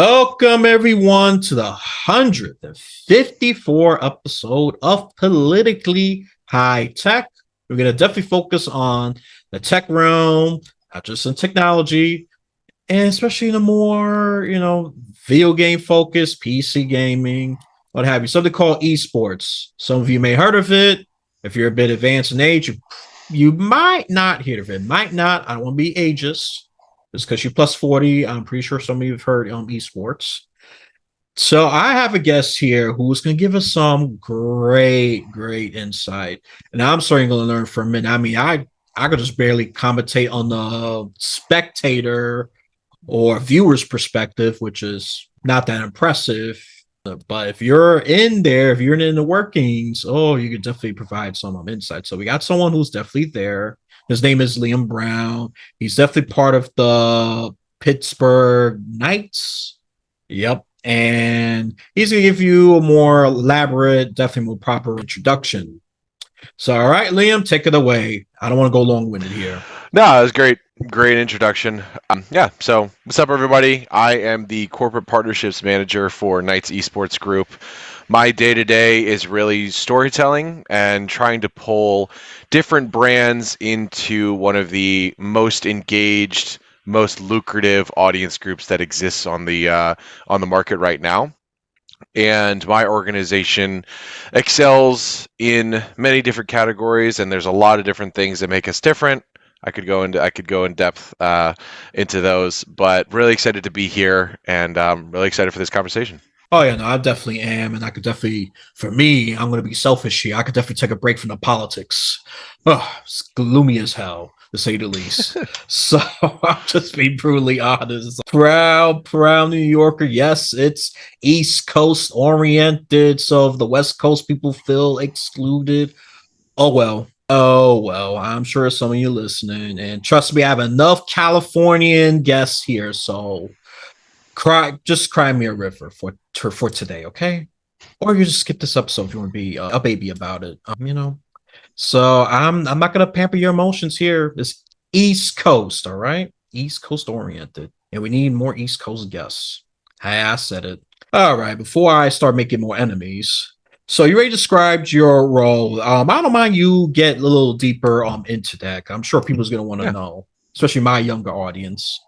Welcome everyone to the 154 episode of Politically High Tech. We're going to definitely focus on the tech realm, not just in technology, and especially in a more, video game focused, PC gaming, what have you. Something called esports. Some of you may have heard of it. If you're a bit advanced in age, you might not hear of it. Might not. I don't want to be ageist. Just because you're plus 40, I'm pretty sure some of you have heard esports. So I have a guest here who's going to give us some great insight. And I'm certainly going to learn from it. I mean, I could just barely commentate on the spectator or viewer's perspective, which is not that impressive. But if you're in there, if you're in the workings, you could definitely provide some insight. So we got someone who's definitely there. His name is Liam Brown. He's definitely part of the Pittsburg Knights. Yep. And he's going to give you a more elaborate, definitely more proper introduction. So, all right, Liam, take it away. I don't want to go long-winded here. No, it was great introduction. So what's up, everybody? I am the Corporate Partnerships Manager for Knights Esports Group. My day-to-day is really storytelling and trying to pull different brands into one of the most engaged, most lucrative audience groups that exists on the market right now. And my organization excels in many different categories, and there's a lot of different things that make us different. I could go in depth into those, but really excited to be here, and really excited for this conversation. Oh yeah, no, I definitely am, and I could definitely, for me, I'm going to be selfish here. I could definitely take a break from the politics. It's gloomy as hell, to say the least. So I'll just be brutally honest. Proud New Yorker. Yes, it's East Coast oriented, so if the West Coast people feel excluded, oh well. I'm sure some of you listening, and trust me, I have enough Californian guests here, so cry me a river for today, okay? Or you just skip this episode if you want to be a baby about it, So I'm not gonna pamper your emotions here. It's East Coast, all right? East Coast oriented, and we need more East Coast guests. Hey, I said it. All right, before I start making more enemies. So you already described your role. I don't mind you get a little deeper into that. I'm sure people's gonna want to know, especially my younger audience.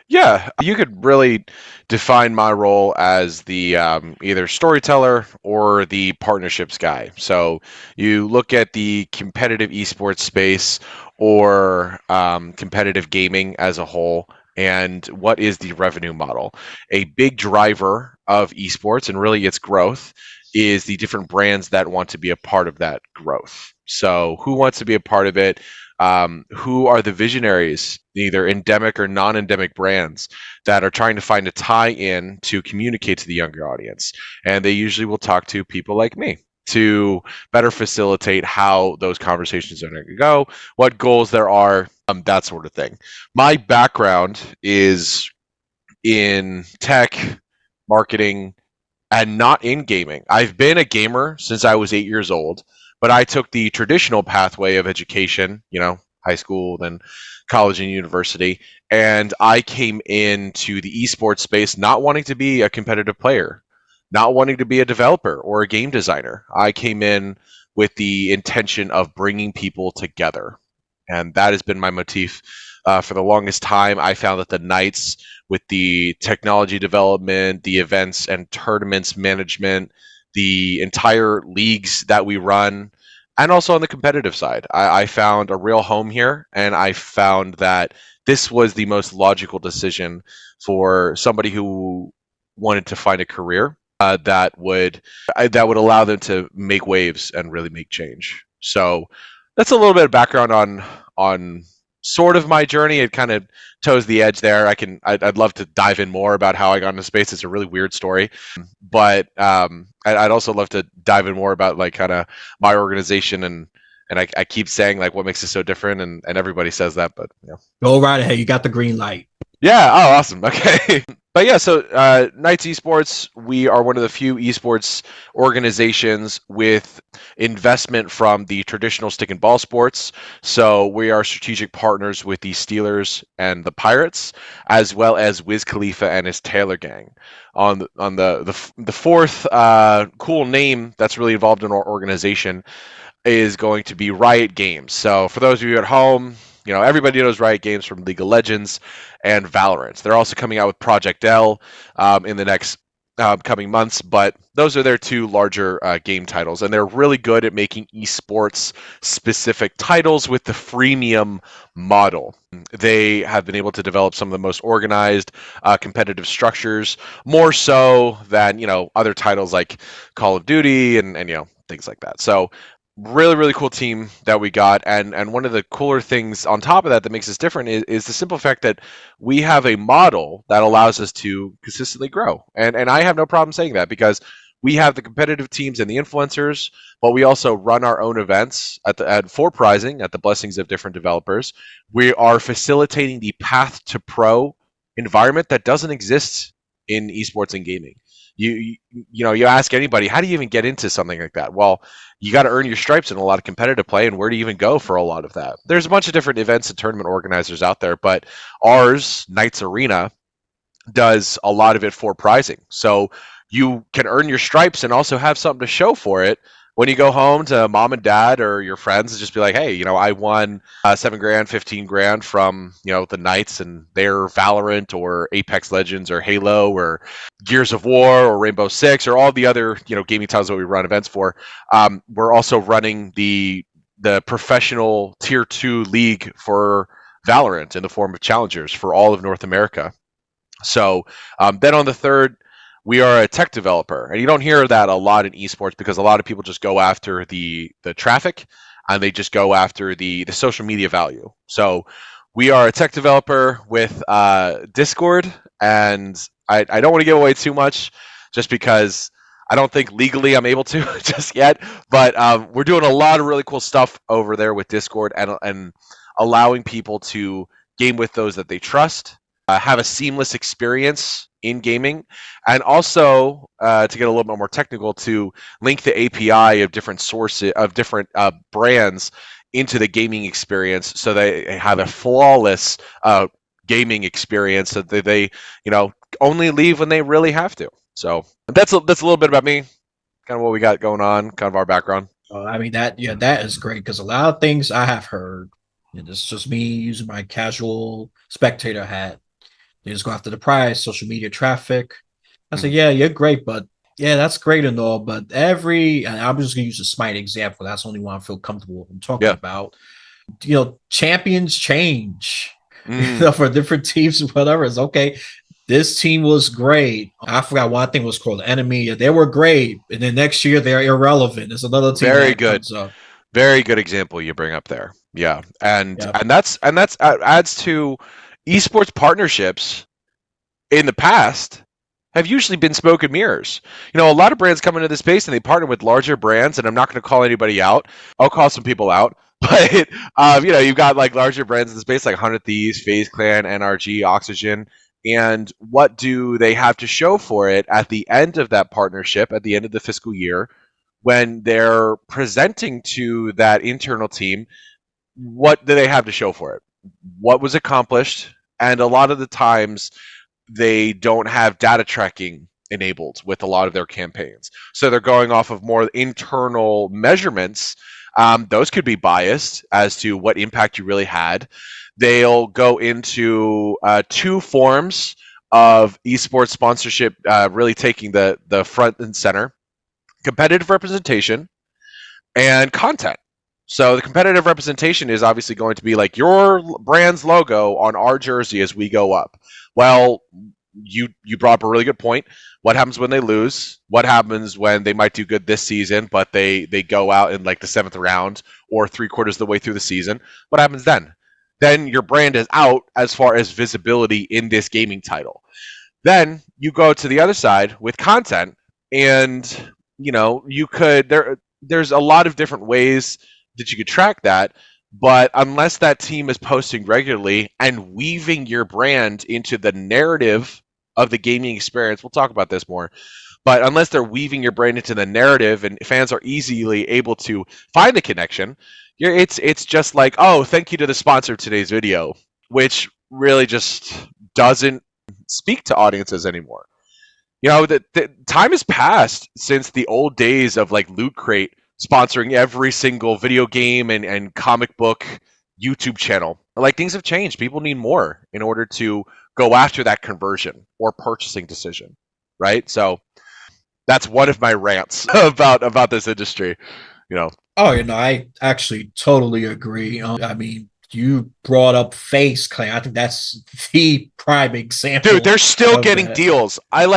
Yeah, you could really define my role as the either storyteller or the partnerships guy. So you look at the competitive esports space or competitive gaming as a whole, and what is the revenue model? A big driver of esports and really its growth is the different brands that want to be a part of that growth. So who wants to be a part of it? Who are the visionaries, either endemic or non-endemic brands that are trying to find a tie-in to communicate to the younger audience? And they usually will talk to people like me to better facilitate how those conversations are going to go, what goals there are, that sort of thing. My background is in tech, marketing, and not in gaming. I've been a gamer since I was 8 years old, but I took the traditional pathway of education, high school, then college and university, and I came into the esports space not wanting to be a competitive player, not wanting to be a developer or a game designer. I came in with the intention of bringing people together, and that has been my motif for the longest time. I found that the Knights, with the technology development, the events and tournaments management, the entire leagues that we run, and also on the competitive side, I found a real home here, and I found that this was the most logical decision for somebody who wanted to find a career that would allow them to make waves and really make change. So that's a little bit of background on sort of my journey. It kind of toes the edge there. I'd love to dive in more about how I got into space. It's a really weird story, but I'd also love to dive in more about like kind of my organization and I keep saying like what makes it so different, and everybody says that, but Go right ahead. You got the green light. Yeah. Oh, awesome. Okay. But yeah, so Knights Esports, we are one of the few esports organizations with investment from the traditional stick and ball sports. So we are strategic partners with the Steelers and the Pirates, as well as Wiz Khalifa and his Taylor Gang. On the fourth cool name that's really involved in our organization is going to be Riot Games. So for those of you at home, everybody knows Riot Games from League of Legends and Valorant. They're also coming out with Project L in the next coming months, but those are their two larger game titles, and they're really good at making esports specific titles with the freemium model. They have been able to develop some of the most organized competitive structures, more so than other titles like Call of Duty and things like that. So really really cool team that we got, and one of the cooler things on top of that makes us different is the simple fact that we have a model that allows us to consistently grow, and I have no problem saying that, because we have the competitive teams and the influencers, but we also run our own events for prizing at the blessings of different developers. We are facilitating the path to pro environment that doesn't exist in esports and gaming. You ask anybody, how do you even get into something like that? Well, you got to earn your stripes in a lot of competitive play, and where do you even go for a lot of that? There's a bunch of different events and tournament organizers out there, but ours, Knights Arena, does a lot of it for prizing. So you can earn your stripes and also have something to show for it when you go home to mom and dad or your friends, and just be like, hey, I won 7 grand, 15 grand from the Knights and their Valorant or Apex Legends or Halo or Gears of War or Rainbow Six or all the other gaming titles that we run events for. We're also running the professional tier 2 league for Valorant in the form of challengers for all of North America. So then on the third, we are a tech developer, and you don't hear that a lot in esports, because a lot of people just go after the traffic, and they just go after the social media value. So we are a tech developer with Discord, and I don't want to give away too much, just because I don't think legally I'm able to just yet. But we're doing a lot of really cool stuff over there with Discord, and allowing people to game with those that they trust, have a seamless experience in gaming, and also to get a little bit more technical, to link the API of different sources of different brands into the gaming experience, so they have a flawless gaming experience, so that they only leave when they really have to. So that's a little bit about me, kind of what we got going on, kind of our background. I mean that that is great, because a lot of things I have heard, and this is just me using my casual spectator hat. They just go after the price, social media traffic. I said, Mhm. yeah, you're great, but yeah, that's great and all, but and I'm just gonna use a Smite example. That's the only one I feel comfortable in talking Yeah. about. Champions change. Mm. For different teams, whatever. It's okay. This team was great. I forgot one thing was called Enemy. They were great, and then next year they're irrelevant. There's another team Very that good. comes up. Very good example you bring up there. Yeah, and Yeah, and that's adds to esports partnerships in the past have usually been smoke and mirrors. A lot of brands come into the space and they partner with larger brands, and I'm not going to call anybody out. I'll call some people out, but you've got like larger brands in the space like 100 Thieves, FaZe Clan, NRG, Oxygen, and what do they have to show for it at the end of that partnership, at the end of the fiscal year, when they're presenting to that internal team? What do they have to show for it? What was accomplished? And a lot of the times they don't have data tracking enabled with a lot of their campaigns. So they're going off of more internal measurements. Those could be biased as to what impact you really had. They'll go into two forms of esports sponsorship, really taking the front and center: competitive representation and content. So the competitive representation is obviously going to be like your brand's logo on our jersey as we go up. Well, you brought up a really good point. What happens when they lose? What happens when they might do good this season, but they go out in like the 7th round or 3/4 of the way through the season? What happens then? Then your brand is out as far as visibility in this gaming title. Then you go to the other side with content, and you could there's a lot of different ways that you could track that, but unless that team is posting regularly and weaving your brand into the narrative of the gaming experience, we'll talk about this more, but unless they're weaving your brain into the narrative and fans are easily able to find the connection, it's just like, oh, thank you to the sponsor of today's video, which really just doesn't speak to audiences anymore. You know, the time has passed since the old days of like Loot Crate sponsoring every single video game and comic book YouTube channel. Like, things have changed. People need more in order to go after that conversion or purchasing decision, right? So that's one of my rants about this industry. You know, Oh, I actually totally agree. I mean, you brought up FaZe Clan. I think that's the prime dude, example they're still of getting that. deals. I'm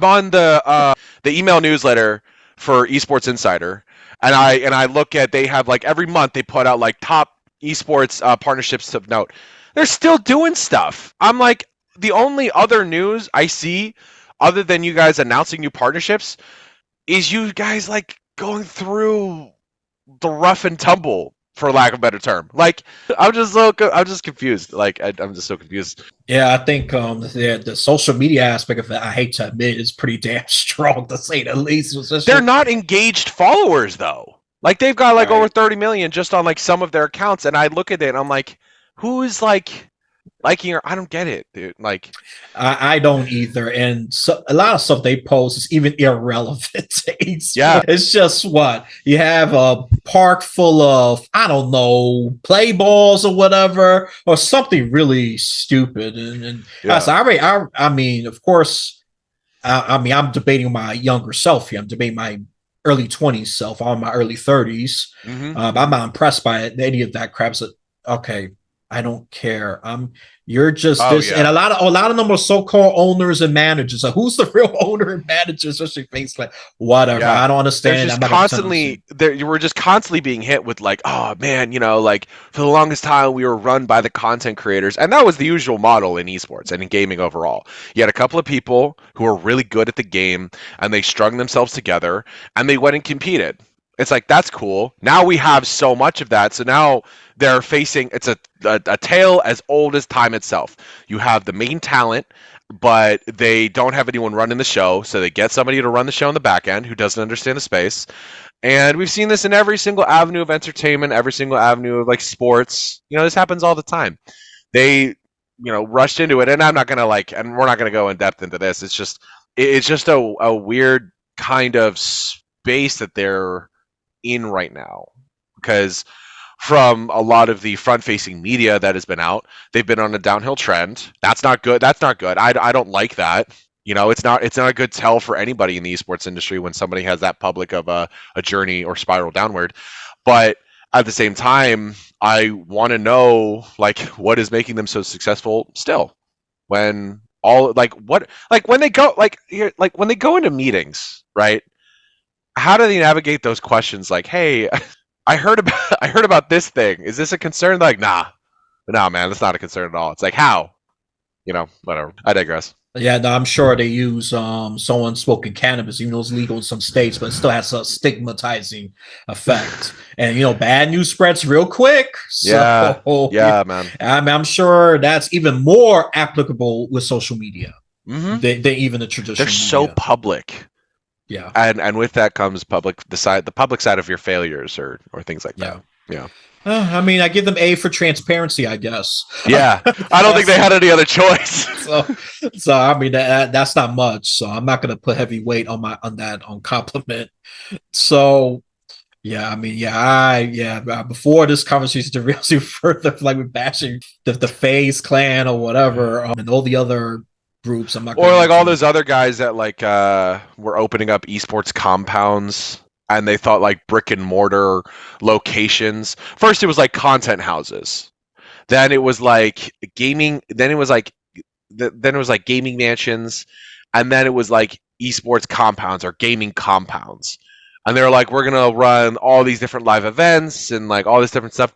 on the email newsletter for Esports Insider, and I look at, they have like every month they put out like top esports partnerships of note. They're still doing stuff. I'm like, the only other news I see other than you guys announcing new partnerships is you guys like going through the rough and tumble, for lack of a better term. Like, I'm just confused. Like, I'm just so confused. Yeah, I think the social media aspect of it, I hate to admit, is pretty damn strong to say the least. They're Especially, not engaged followers though. Like, they've got like over right? 30 million just on like some of their accounts, and I look at it and I'm like, who's like liking her? I don't get it, dude. Like, I don't either, and so a lot of stuff they post is even irrelevant to yeah, esports. It's just what you have a park full of, I don't know, play balls or whatever, or something really stupid. And yeah, so I mean, of course, I mean, I'm debating my younger self here. I'm debating my early 20s self. I'm in my early 30s. mm-hmm. I'm not impressed by any of that crap. So, okay, I don't care. You're just Oh this, and yeah. a lot of them are so-called owners and managers. So who's the real owner and manager, especially face like whatever? Yeah. I don't There's understand it. I'm just not gonna pretend to understand. constantly there, we're just constantly being hit with like, oh man, you know, like for the longest time we were run by the content creators, and that was the usual model in esports and in gaming overall. You had a couple of people who were really good at the game and they strung themselves together and they went and competed. It's like, that's cool. Now we have so much of that, so now they're facing, it's a tale as old as time itself. You have the main talent, but they don't have anyone running the show, so they get somebody to run the show in the back end who doesn't understand the space. And we've seen this in every single avenue of entertainment, every single avenue of like sports. You know, this happens all the time. They, rushed into it, and I'm not gonna like, and we're not gonna go in depth into this. It's just a weird kind of space that they're in right now, because from a lot of the front-facing media that has been out, they've been on a downhill trend. That's not good. That's not good. I don't like that. It's not a good tell for anybody in the esports industry when somebody has that public of a journey or spiral downward. But at the same time, I want to know like what is making them so successful still, when all like what like when they go like here like when they go into meetings, right? How do they navigate those questions like, hey, I heard about this thing. Is this a concern? Like, nah, man, that's not a concern at all. It's like, how? Whatever. I digress. Yeah, no, I'm sure they use someone smoking cannabis, even though it's legal in some states, but it still has a stigmatizing effect. And bad news spreads real quick. Yeah, So yeah, man. I'm sure that's even more applicable with social media Hmm. than even the They're traditional so media. public, Yeah, and with that comes the public side of your failures or things like that. yeah. Yeah, I mean, I give them A for transparency, I guess. yeah. I don't think they That's had any other choice. so. So I mean, that's not much. So I'm not going to put heavy weight on that on compliment. So yeah, I mean, before this conversation derails you further, like with bashing the FaZe Clan or whatever, and all the other groups, I'm not going Or to like all mention. those other guys that like were opening up esports compounds, and they thought like brick and mortar locations. First it was like content houses. Then it was like gaming, then it was like gaming mansions, and then it was like esports compounds or gaming compounds. And they were like, we're gonna run all these different live events and like all this different stuff.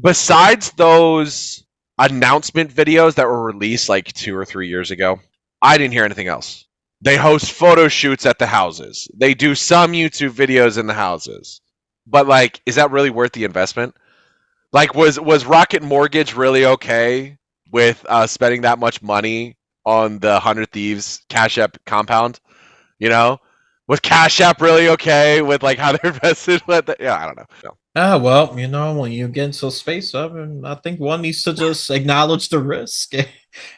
Besides those announcement videos that were released like 2 or 3 years ago, I didn't hear anything else. They host photo shoots at the houses. They do some YouTube videos in the houses. But like, is that really worth the investment? Like, was Rocket Mortgage really okay with spending that much money on the 100 Thieves Cash App compound? You know, was Cash App really okay with like how they're invested? Yeah, I don't know. No. Well, when you get into space up, and I think one needs to just acknowledge the risk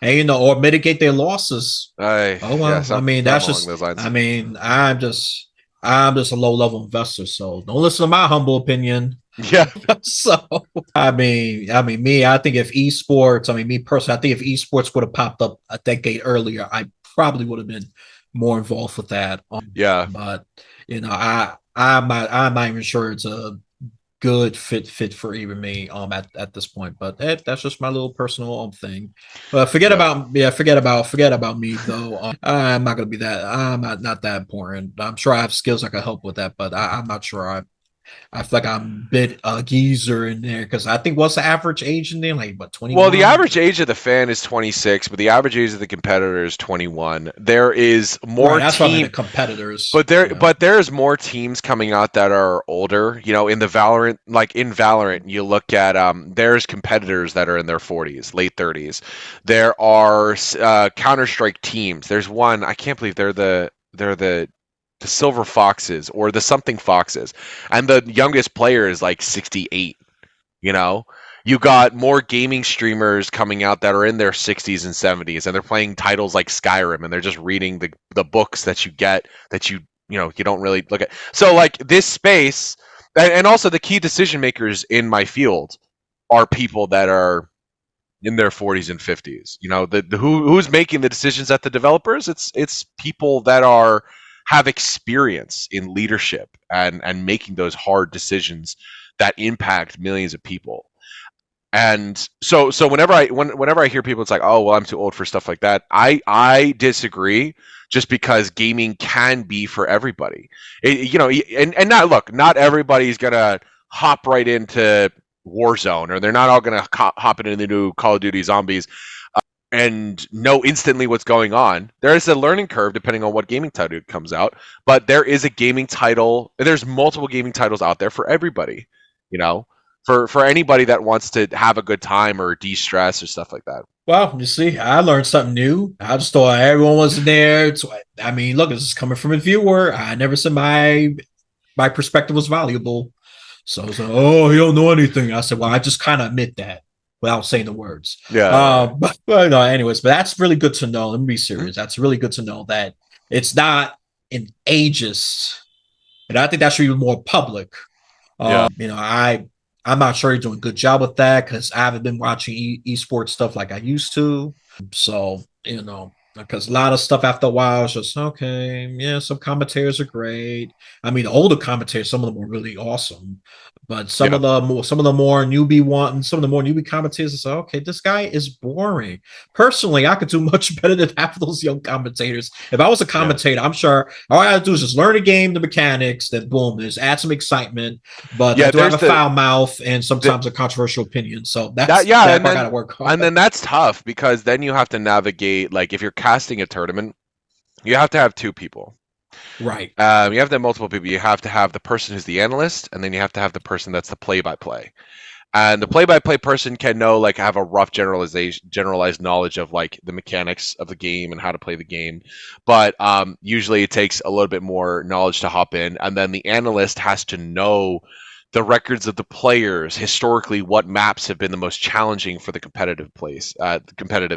and or mitigate their losses. Oh Yeah, well, I mean something that's along just. those lines. I mean, I'm just a low level investor, so don't listen to my humble opinion. Yeah, So I think if esports, me personally, I think if esports would have popped up a decade earlier, I probably would have been more involved with that. yeah, But I'm not even sure it's a good fit for even me at this point. But that's just my little personal thing. But yeah. forget about me though. I'm not gonna be that. I'm not that important. I'm sure I have skills I can help with that, but I'm not sure I feel like I'm a bit geezer in there because I think what's the average age in there? Like what, Well, the 21? average age of the fan is 26, but the average age of the competitor is 21. There is Right, more that's what I mean. The team, competitors, but there's more teams coming out that are older. You know, in the Valorant, like in Valorant, you look at there's competitors that are in their 40s, late 30s. There are Counter-Strike teams. There's one, I can't believe they're the Silver Foxes or the something Foxes, and the youngest player is like 68. You know, you got more gaming streamers coming out that are in their 60s and 70s, and they're playing titles like Skyrim, and they're just reading the books that you get that you don't really look at. So like this space, and also the key decision makers in my field are people that are in their 40s and 50s. You know, who's making the decisions at the developers? It's people that have experience in leadership and making those hard decisions that impact millions of people. And so whenever I hear people, it's like, oh well, I'm too old for stuff like that. I disagree, just because gaming can be for everybody. And not everybody's gonna hop right into Warzone, or they're not all gonna hop into the new Call of Duty Zombies and know instantly what's going on. There is a learning curve depending on what gaming title comes out, but there is a gaming title. There's multiple gaming titles out there for everybody. You know, for anybody that wants to have a good time or de-stress or stuff like that. Well, you see, I learned something new. I just thought everyone was there. Look, this is coming from a viewer. I never said my perspective was valuable. So I was like, oh, you don't know anything. I said, well, I just kind of admit that without saying the words. Yeah. But no, anyways, but that's really good to know. Let me be Mhm. serious. That's really good to know that it's not an ageist, and I think that should be more public. Yeah. I'm not sure you're doing a good job with that because I haven't been watching esports stuff like I used to. So, because a lot of stuff after a while is just okay. Yeah, some commentators are great. I mean, the older commentators, some of them were really awesome, but Yeah. some of the more newbie ones, some of the more newbie commentators is like, okay, this guy is boring. Personally, I could do much better than half of those young commentators. If I was a Yeah. commentator, I'm sure all I have to do is just learn the game, the mechanics, then boom, just add some excitement. But I Yeah. do have There's a foul mouth and the sometimes a controversial opinion, so that that's yeah, that part I got to work on. and then that's tough because then you have to navigate, like if you're casting a tournament, you have to have two people. Right. You have to have multiple people. You have to have the person who's the analyst, and then you have to have the person that's the play-by-play. And the play-by-play person can know, like, have a rough generalized knowledge of like the mechanics of the game and how to play the game, but usually it takes a little bit more knowledge to hop in, and then the analyst has to know the records of the players historically, what maps have been the most challenging for the competitive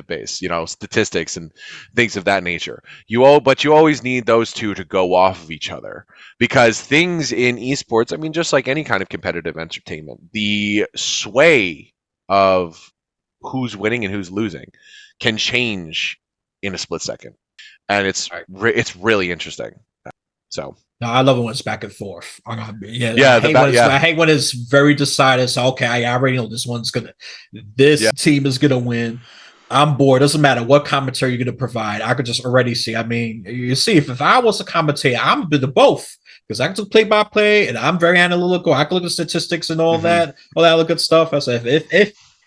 base, statistics and things of that nature. But you always need those two to go off of each other, because things in esports, I mean, just like any kind of competitive entertainment, the sway of who's winning and who's losing can change in a split second, and it's really interesting. So No, I love it when it's back and forth. Yeah, yeah, the I yeah, hate when it's very decided. So okay, I already know this yeah, team is gonna win. I'm bored. Doesn't matter what commentary you're gonna provide. I could just already see. I mean, you see, if I was a commentator, I'm a bit of both because I can do play by play and I'm very analytical. I can look at statistics and hmm all that other good stuff. I said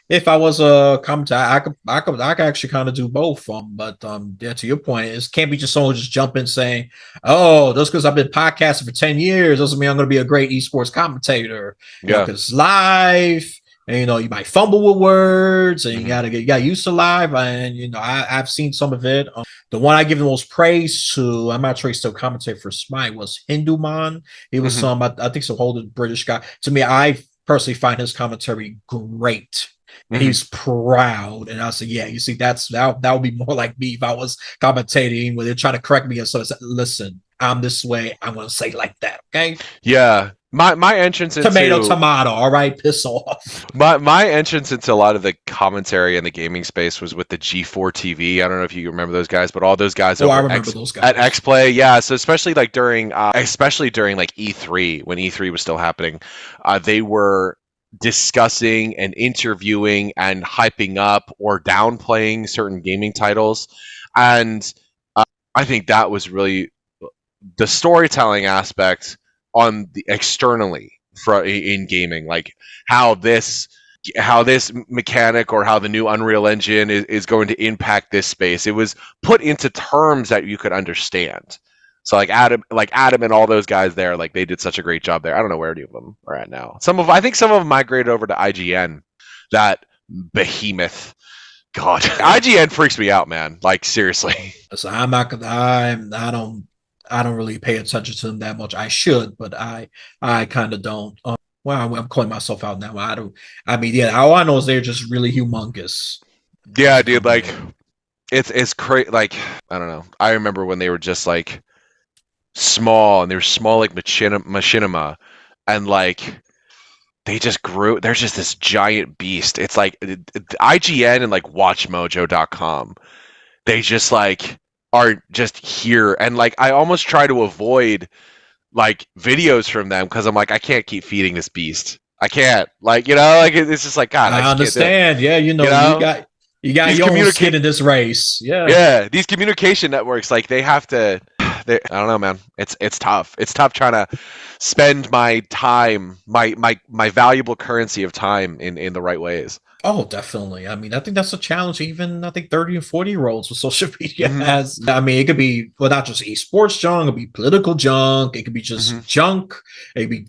if I was a commentator, I could actually kind of do both. But yeah, to your point, it can't be just someone just jumping saying, "Oh, just because I've been podcasting for 10 years doesn't mean I'm going to be a great esports commentator." yeah. Because live, and you might fumble with words, and Hmm. you got used to live. And I've seen some of it. The one I give the most praise to, I'm not sure he's still commentating for Smite, was Hinduman. He was Hmm. I think some older British guy. To me, I personally find his commentary great. And Hmm. he's proud, and I said, "Yeah, you see, that would be more like me if I was commentating when they're trying to correct me." And so, it's, listen, I'm this way. I'm going to say it like that, okay? Yeah. My entrance Tomato, into tomato. All right, piss off. my entrance into a lot of the commentary in the gaming space was with the G4 TV. I don't know if you remember those guys, but all those guys Oh, I over remember those At guys. X Play, yeah. So especially during like E3 when E3 was still happening, they were discussing and interviewing and hyping up or downplaying certain gaming titles, and I think that was really the storytelling aspect on the externally in gaming, like how this how this mechanic or how the new Unreal Engine is going to impact this space. It was put into terms that you could understand. So like Adam and all those guys there, like they did such a great job there. I don't know where any of them are at now. I think some of them migrated over to IGN. That behemoth. God, Yeah. IGN freaks me out, man. Like seriously. So I'm not gonna. I don't really pay attention to them that much. I should, but I kind of don't. Well, I'm calling myself out now. I don't. I mean, yeah. All I know is they're just really humongous as Yeah, a dude. Like company. it's crazy. Like I don't know. I remember when they were just like small and they were small like machinima, and like they just grew. There's just this giant beast. It's like IGN and like WatchMojo.com. They just like are just here, and like I almost try to avoid like videos from them because I'm like I can't keep feeding this beast. I can't. Like like it's just like God. I I just can't do it. understand. Yeah, You know you got these your own communicate skin in this race. Yeah. Yeah, these communication networks, like they have to. I don't know, man. It's tough. It's tough trying to spend my time, my valuable currency of time in the right ways. Oh, definitely. I mean, I think that's a challenge. Even I think 30 and 40-year-olds with social media Hmm. has. I mean, it could be well, not just esports junk. It could be political junk. It could be Hmm. just junk. It could be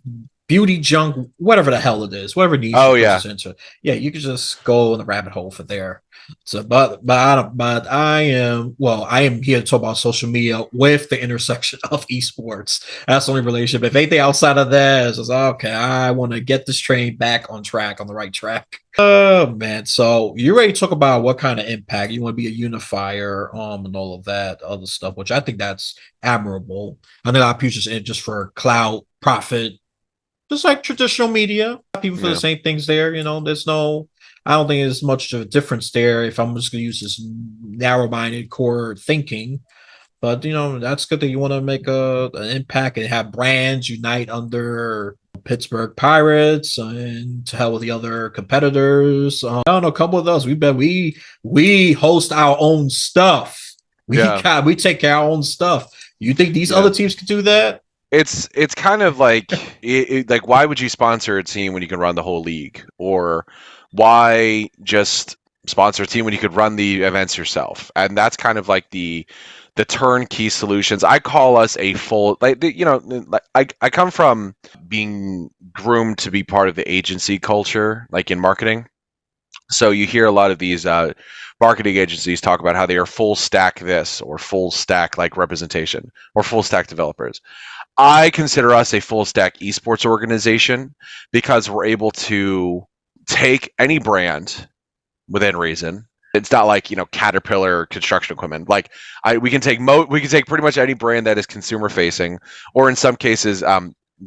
beauty junk. Whatever the hell it is, whatever niche Oh your yeah. person's into. Yeah, you could just go in the rabbit hole for there. So, but I am well. I am here to talk about social media with the intersection of esports. That's the only relationship. If anything outside of that, it's just okay. I want to get this train back on track, on the right track. Oh man, so you ready to talk about what kind of impact you want to be a unifier, and all of that other stuff, which I think that's admirable. I think a lot of people just in it just for clout, profit, just like traditional media. People for the Yeah. same things there. There's no, I don't think there's much of a difference there. If I'm just gonna use this narrow-minded core thinking, but that's good that you want to make an impact and have brands unite under Pittsburg Pirates and to hell with the other competitors. I don't know, a couple of those. We host our own stuff. Yeah. We take care of our own stuff. You think these Yeah. other teams could do that? It's kind of like like why would you sponsor a team when you can run the whole league, or why just sponsor a team when you could run the events yourself? And that's kind of like the turnkey solutions. I call us a full like I come from being groomed to be part of the agency culture, like in marketing. So you hear a lot of these marketing agencies talk about how they are full stack this or full stack like representation or full stack developers. I consider us a full stack esports organization because we're able to take any brand within reason. It's not like Caterpillar construction equipment. Like we can take pretty much any brand that is consumer facing or in some cases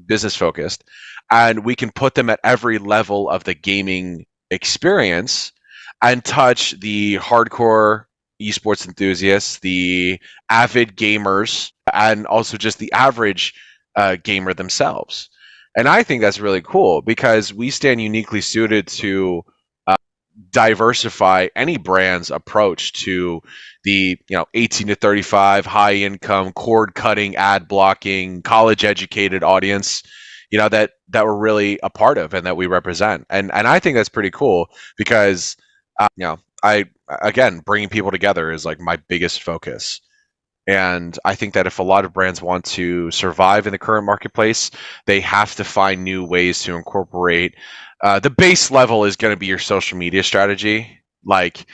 business focused, and we can put them at every level of the gaming experience and touch the hardcore esports enthusiasts, the avid gamers, and also just the average gamer themselves. And I think that's really cool because we stand uniquely suited to diversify any brand's approach to the 18 to 35 high income cord cutting ad blocking college educated audience that we're really a part of and that we represent, and I think that's pretty cool because I again bringing people together is like my biggest focus. And I think that if a lot of brands want to survive in the current marketplace, they have to find new ways to incorporate. The base level is going to be your social media strategy, like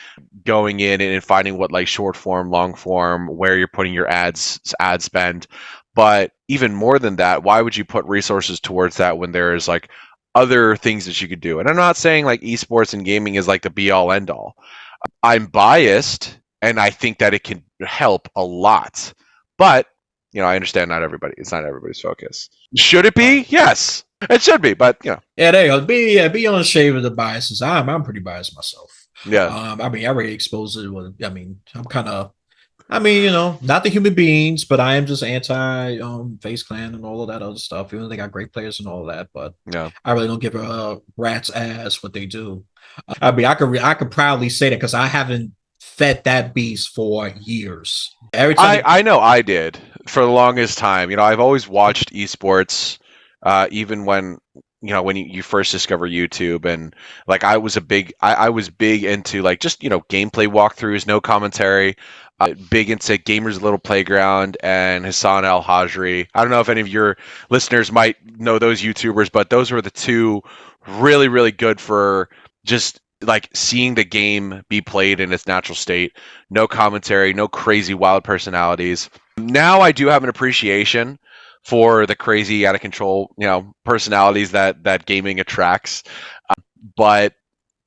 going in and finding what like short form, long form, where you're putting your ad spend. But even more than that, why would you put resources towards that when there's like other things that you could do? And I'm not saying like esports and gaming is like the be all end all. I'm biased and I think that it can help a lot. But, I understand it's not everybody's focus. Should it be? Yes. It should be, but Yeah, there you go. Be on the shade of the biases. I'm pretty biased myself. Yeah. I already exposed it with I'm kind of not the human beings, but I am just anti FaZe Clan and all of that other stuff. Even though they got great players and all of that, but Yeah. I really don't give a rat's ass what they do. I could proudly say that because I haven't fed that beast for years. Every time I know I did for the longest time. I've always watched esports, even when you first discover YouTube, and like I was big into like just gameplay walkthroughs, no commentary. Big into Gamers Little Playground and Hassan Al Hajri. I don't know if any of your listeners might know those YouTubers, but those were the two really, really good for just like seeing the game be played in its natural state. No commentary, no crazy wild personalities. Now I do have an appreciation for the crazy out of control, personalities that gaming attracts. But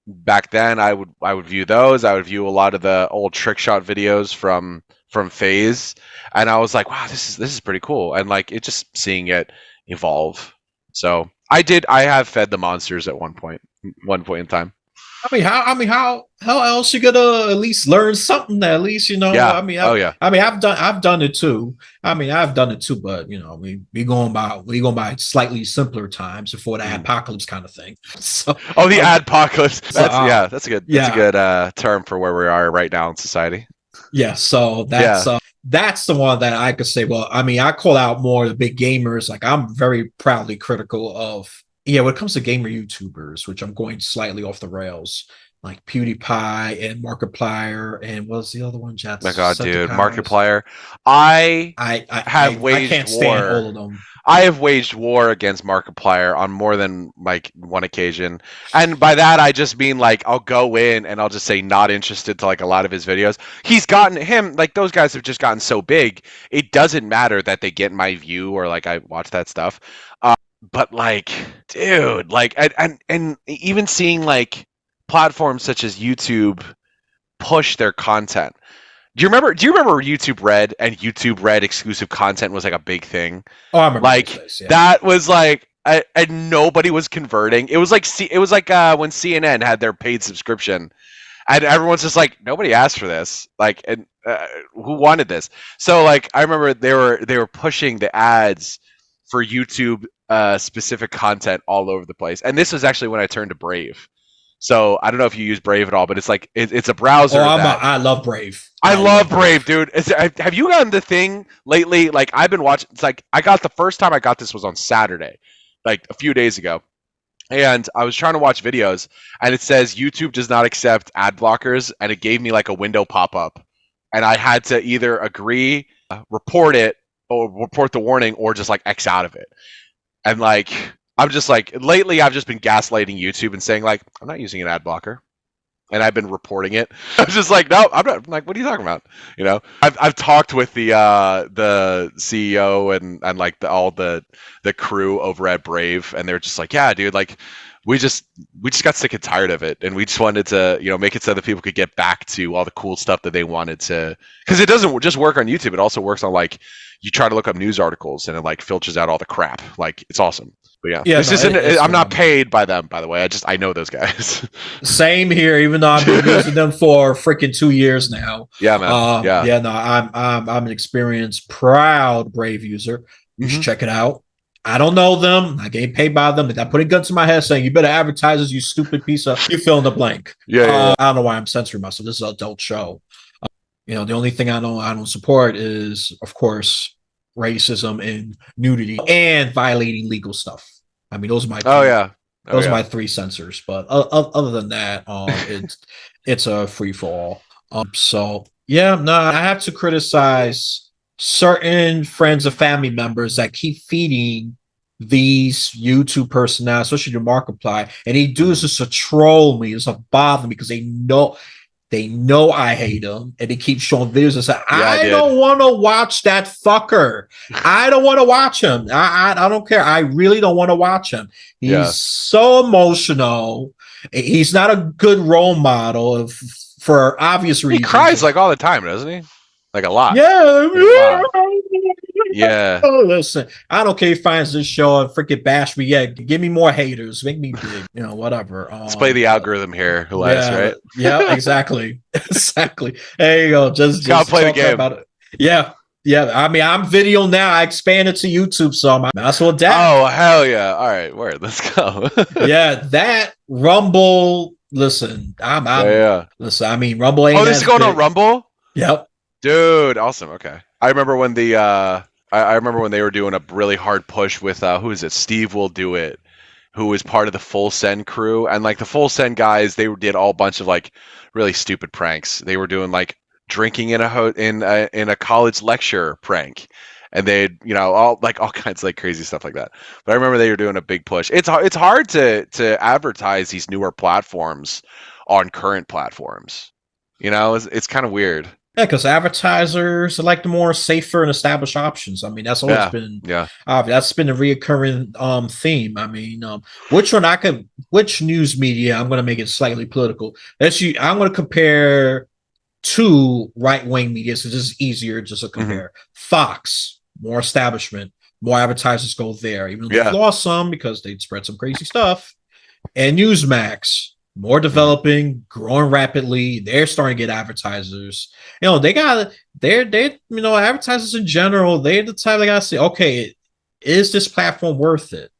back then I would view those. I would view a lot of the old trick shot videos from FaZe, and I was like, wow, this is pretty cool. And like it just seeing it evolve. So I have fed the monsters at one point in time. how else you gonna at least learn something? At least Yeah. I've done it too. I've done it too, but we going by slightly simpler times before the apocalypse kind of thing. So the adpocalypse. That's a good term for where we are right now in society. Yeah, so that's the one that I could say. Well, I call out more the big gamers. Like I'm very proudly critical of when it comes to gamer YouTubers, which I'm going slightly off the rails, like PewDiePie and Markiplier and what's the other one? My God, dude, Markiplier. I have waged I can't war. stand all of them. I have waged war against Markiplier on more than like one occasion. And by that I just mean like I'll go in and I'll just say not interested to like a lot of his videos. He's gotten him like those guys have just gotten so big. It doesn't matter that they get my view or like I watch that stuff. But like, dude, like and even seeing like platforms such as YouTube push their content. Do you remember YouTube Red and YouTube Red exclusive content was like a big thing? Oh, I remember like this, yeah. That was like and nobody was converting. It was like when CNN had their paid subscription and everyone's just like nobody asked for this. Like and who wanted this? So like I remember they were pushing the ads for YouTube specific content all over the place. And this was actually when I turned to Brave. So I don't know if you use Brave at all, but it's like it's a browser. I love Brave. I love Brave, dude. Have you gotten the thing lately? Like I've been watching. It's like the first time I got this was on Saturday, like a few days ago, and I was trying to watch videos, and it says YouTube does not accept ad blockers, and it gave me like a window pop up, and I had to either agree, report it, or report the warning, or just like X out of it, and like. I'm just like lately I've just been gaslighting YouTube and saying like I'm not using an ad blocker, and I've been reporting it. I'm just like no, I'm not. I'm like what are you talking about? I've talked with the CEO and like all the crew over at Brave, and they're just like yeah, dude, like we just got sick and tired of it, and we just wanted to make it so that people could get back to all the cool stuff that they wanted to, because it doesn't just work on YouTube, it also works on like you try to look up news articles and it like filters out all the crap. Like it's awesome. But I'm not paid by them, by the way. I know those guys. Same here, even though I've been using them for freaking 2 years now. Yeah, man. I'm an experienced, proud Brave user. You should check it out. I don't know them. I get paid by them. They're putting guns to my head saying, you better advertise this, you stupid piece of... You fill in the blank. Yeah. I don't know why I'm censoring myself. This is an adult show. The only thing I don't support is, of course, racism and nudity and violating legal stuff. Those are my those are my 3 censors. But other than that, it's a free for all. I have to criticize certain friends and family members that keep feeding these YouTube personalities, especially the Markiplier, and he does this to troll me, it's to bother me because they know I hate him, and they keep showing videos and say, Yeah, I I did. don't want to watch that fucker. I don't want to watch him. I don't care. I really don't want to watch him. He's Yeah. so emotional. He's not a good role model for obvious He reasons. cries like all the time, doesn't he? Like a lot. Yeah. Like a lot. Yeah. Oh, listen, I don't care if he finds this show and freaking bash me. Yeah, give me more haters, make me big, whatever. Let's play the algorithm here, Elias, Yeah, right? yeah, exactly, exactly. There you go. Just Just gotta just play the talking game. about it. Yeah, yeah. I mean, I'm video now. I expanded to YouTube, so I might as well adapt. Oh, hell yeah. All right, word. Let's go. Yeah, that Rumble. Listen, I'm Yeah. listen. I mean, Rumble ain't Oh, this is as going on big. Rumble? Yep. Dude, awesome. Okay. I remember when I remember when they were doing a really hard push with who is it? Steve Will Do It, who was part of the Full Send crew, and like the Full Send guys, they did all bunch of like really stupid pranks. They were doing like drinking in in a college lecture prank, and they'd all kinds of like crazy stuff like that. But I remember they were doing a big push. It's hard to advertise these newer platforms on current platforms. It's kind of weird. Yeah, because advertisers like the more safer and established options. I mean, that's always Yeah, been yeah. that's been a reoccurring theme. I mean, which news media I'm going to make it slightly political. I'm going to compare two right wing media, so this is easier just to Hmm. compare. Fox, more establishment, more advertisers go there, even though they've Yeah. lost some because they spread some crazy stuff. And Newsmax, more Hmm. developing, growing rapidly. They're starting to get advertisers. They got they advertisers in general. They're the type they gotta say, okay, is this platform worth it?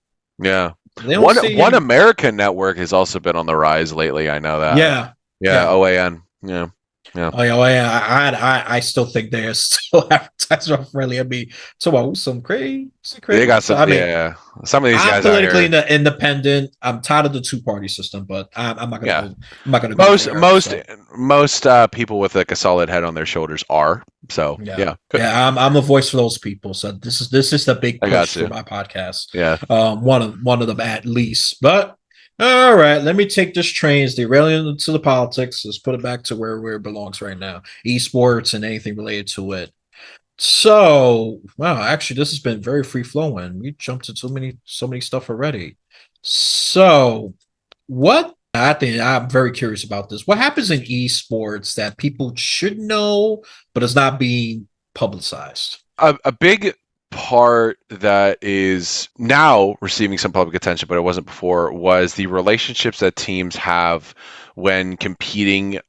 Yeah. They don't see One him. American network has also been on the rise lately. I know that. Yeah, Yeah, yeah. OAN. Yeah. Yeah. Oh yeah. I still think they're still advertiser friendly. I mean, so what? Some They crazy. got So some I mean, yeah. Some of these I'm guys out politically here. independent. I'm tired of the two party system, but I'm not gonna Yeah. go. I'm not gonna go Most there. most So most people with like a solid head on their shoulders are. So, yeah, yeah. Good. yeah, I'm a voice for those people. So this is the big I got push for you. my podcast. Yeah. One of them at least. But all right, let me take this train, derail into the politics. Let's put it back to where it belongs right now. Esports and anything related to it. So wow, actually, this has been very free flowing. We jumped into so many stuff already. So what I think I'm very curious about this. What happens in esports that people should know, but is not being publicized? A big part that is now receiving some public attention, but it wasn't before, was the relationships that teams have when competing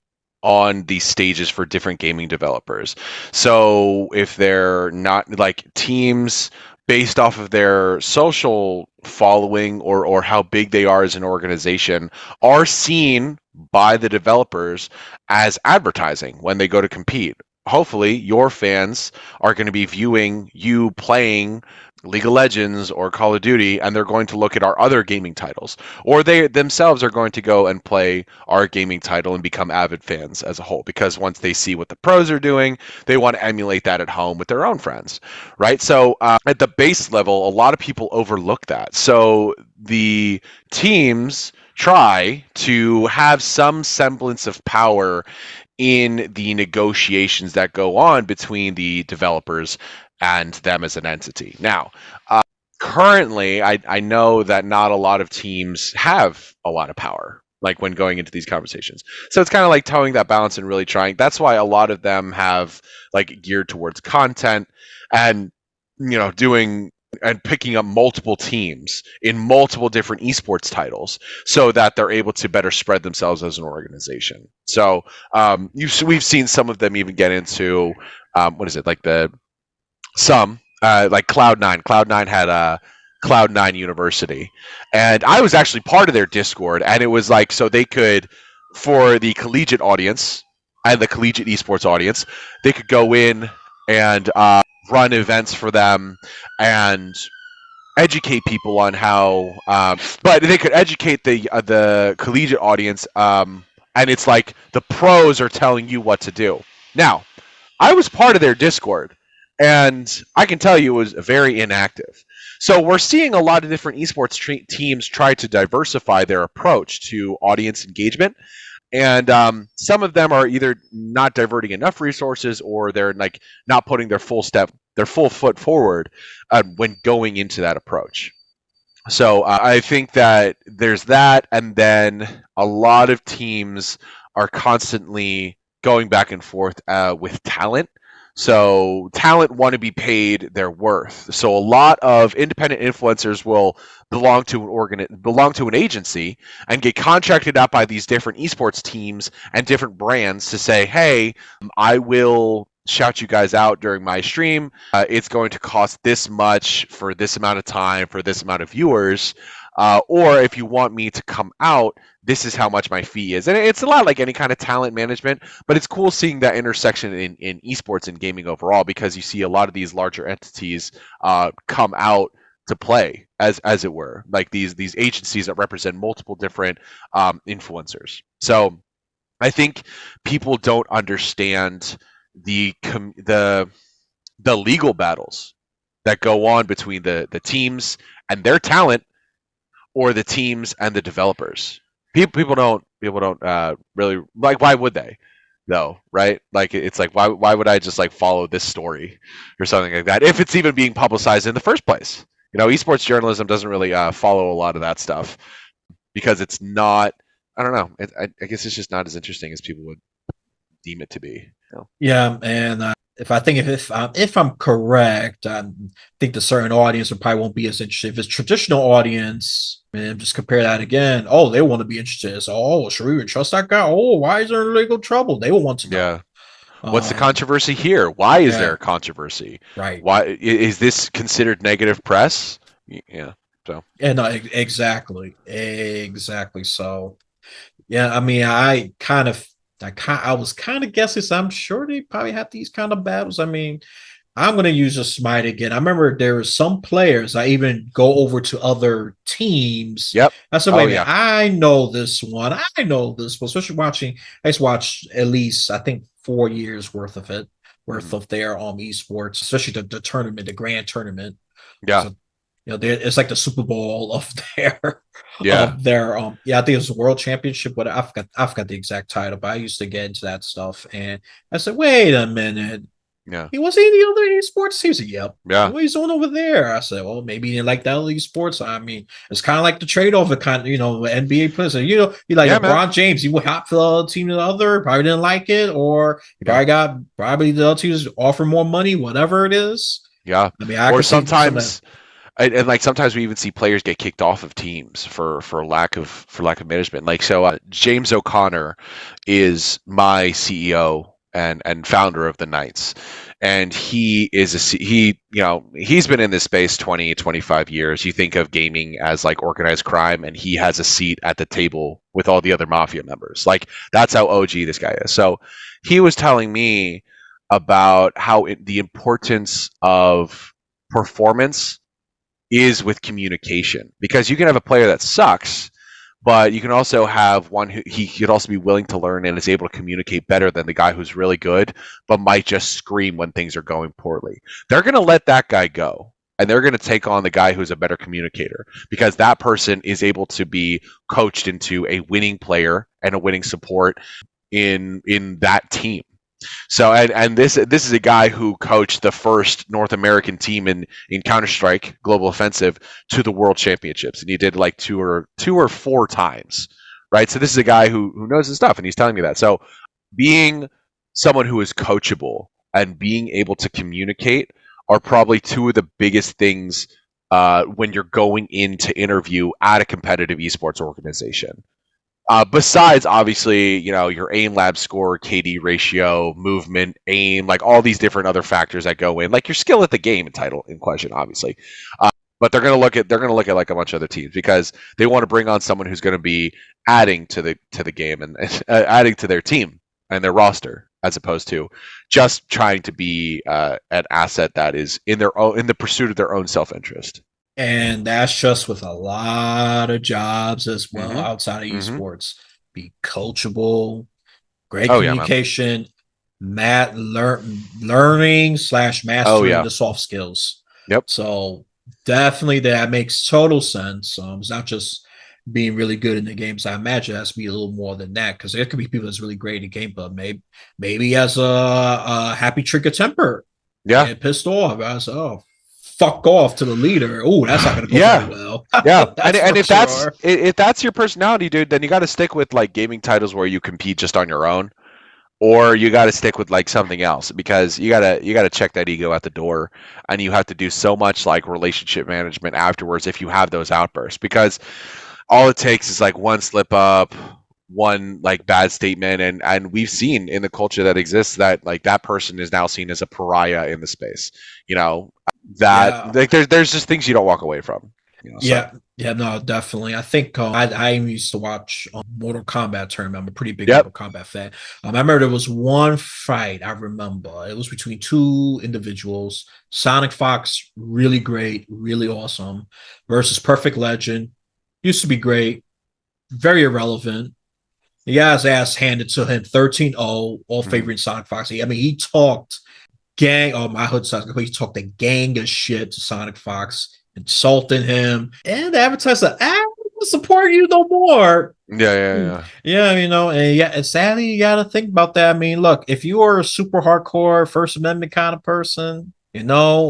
on these stages for different gaming developers. So if they're not like teams based off of their social following or how big they are as an organization are seen by the developers as advertising when they go to compete. Hopefully your fans are going to be viewing you playing League of Legends or Call of Duty, and they're going to look at our other gaming titles, or they themselves are going to go and play our gaming title and become avid fans as a whole, because once they see what the pros are doing, they want to emulate that at home with their own friends, right? So at the base level, a lot of people overlook that. So the teams try to have some semblance of power in the negotiations that go on between the developers and them as an entity. Now, currently, I know that not a lot of teams have a lot of power, like when going into these conversations. So it's kind of like towing that balance and really trying. That's why a lot of them have like geared towards content and doing and picking up multiple teams in multiple different esports titles so that they're able to better spread themselves as an organization. So we've seen some of them even get into what is it, like the some like Cloud9. Cloud9 had a Cloud9 University, and I was actually part of their Discord, and it was like so they could, for the collegiate audience and the collegiate esports audience, they could go in and run events for them and educate people on how but they could educate the collegiate audience, and it's like the pros are telling you what to do. Now, I was part of their Discord, And I can tell you it was very inactive. So we're seeing a lot of different esports teams try to diversify their approach to audience engagement, and some of them are either not diverting enough resources, or they're like not putting their full foot forward when going into that approach. So I think that there's that, and then a lot of teams are constantly going back and forth with talent. So talent want to be paid their worth. So a lot of independent influencers will belong to an agency and get contracted out by these different esports teams and different brands to say, "Hey, I will shout you guys out during my stream. It's going to cost this much for this amount of time for this amount of viewers. Or if you want me to come out, this is how much my fee is." And it's a lot like any kind of talent management, but it's cool seeing that intersection in esports and gaming overall, because you see a lot of these larger entities come out to play, as it were, like these agencies that represent multiple different influencers. So I think people don't understand the legal battles that go on between the teams and their talent, or the teams and the developers. People don't really like. Why would they, though? Right? Like it's like why would I just like follow this story or something like that if it's even being publicized in the first place? Esports journalism doesn't really follow a lot of that stuff because it's not. I don't know. I guess it's just not as interesting as people would deem it to be. Yeah, and if I'm correct, I think the certain audience will probably won't be as interested. If it's traditional audience, man, just compare that again. Oh, they want to be interested. So, oh, should we even trust that guy? Oh, why is there legal trouble? They will want to know. Yeah. What's the controversy here? Why is there a controversy? Right. Why is this considered negative press? Yeah. So. Yeah, no, exactly. So, yeah, I mean, I was kind of guessing. So I'm sure they probably have these kind of battles. I mean, I'm going to use a smite again. I remember there were some players I even go over to other teams. Yep. I said, wait a minute, I know this one. I know this one. Especially I used to watch at least, I think, 4 years worth of their esports, especially the tournament, the grand tournament. Yeah. So, it's like the Super Bowl of their yeah. I think it was the World Championship, but I forgot the exact title, but I used to get into that stuff. And I said, wait a minute. Yeah. He was in the other esports. He said, yep. Yeah. What he's doing over there? I said, well, maybe he didn't like that esports. I mean, it's kind of like the trade-off of NBA players. You like LeBron man. James, he would hop from the team to the other, probably didn't like it, or he probably the other teams offer more money, whatever it is. Yeah. I mean, or sometimes and like sometimes we even see players get kicked off of teams for lack of management. Like so, James O'Connor is my CEO and founder of the Knights, and he's been in this space 20-25 years. You think of gaming as like organized crime, and he has a seat at the table with all the other mafia members. Like that's how OG this guy is. So he was telling me about how the importance of performance is with communication, because you can have a player that sucks, but you can also have one who he could also be willing to learn and is able to communicate better than the guy who's really good but might just scream when things are going poorly. They're going to let that guy go, and they're going to take on the guy who's a better communicator, because that person is able to be coached into a winning player and a winning support in that team. So and this is a guy who coached the first North American team in Counter-Strike Global Offensive to the World Championships, and he did like two or four times, right? So this is a guy who knows his stuff, and he's telling me that. So being someone who is coachable and being able to communicate are probably two of the biggest things when you're going in to interview at a competitive esports organization. Besides, obviously, your aim lab score, KD ratio, movement, aim, like all these different other factors that go in, like your skill at the game and title in question, obviously. But they're gonna look at like a bunch of other teams, because they want to bring on someone who's going to be adding to the game and adding to their team and their roster, as opposed to just trying to be an asset that is in the pursuit of their own self-interest. And that's just with a lot of jobs as well outside of esports. Be coachable, great communication, learning slash Oh mastering yeah. the soft skills. Yep. So definitely that makes total sense. It's not just being really good in the games. I imagine it has to be a little more than that because there could be people that's really great in the game, but maybe as a happy trick of temper, Yeah. get pissed off. I was fuck off to the leader. Oh, that's not going to go very Yeah. well. Yeah. And That's and for sure. if that's your personality, dude, then you got to stick with like gaming titles where you compete just on your own, or you got to stick with like something else because you got to check that ego at the door, and you have to do so much like relationship management afterwards if you have those outbursts, because all it takes is like one slip up, one like bad statement, and we've seen in the culture that exists that like that person is now seen as a pariah in the space, you know, that Yeah. like there's just things you don't walk away from, so Yeah, yeah, no, definitely. I think I used to watch Mortal Kombat tournament. I'm a pretty big yep. Mortal Kombat fan. I remember there was one fight I remember. It was between two individuals. Sonic Fox, really great, really awesome, versus Perfect Legend. Used to be great, very irrelevant. The guy's ass handed to him 13-0, all Mhm. favoring Sonic Fox. I mean, he talked gang. Oh, my hood sucks. He talked a gang of shit to Sonic Fox, insulting him, and the advertiser, I don't support you no more. Yeah, yeah, yeah. Yeah, and yeah, and sadly, you got to think about that. I mean, look, if you are a super hardcore First Amendment kind of person,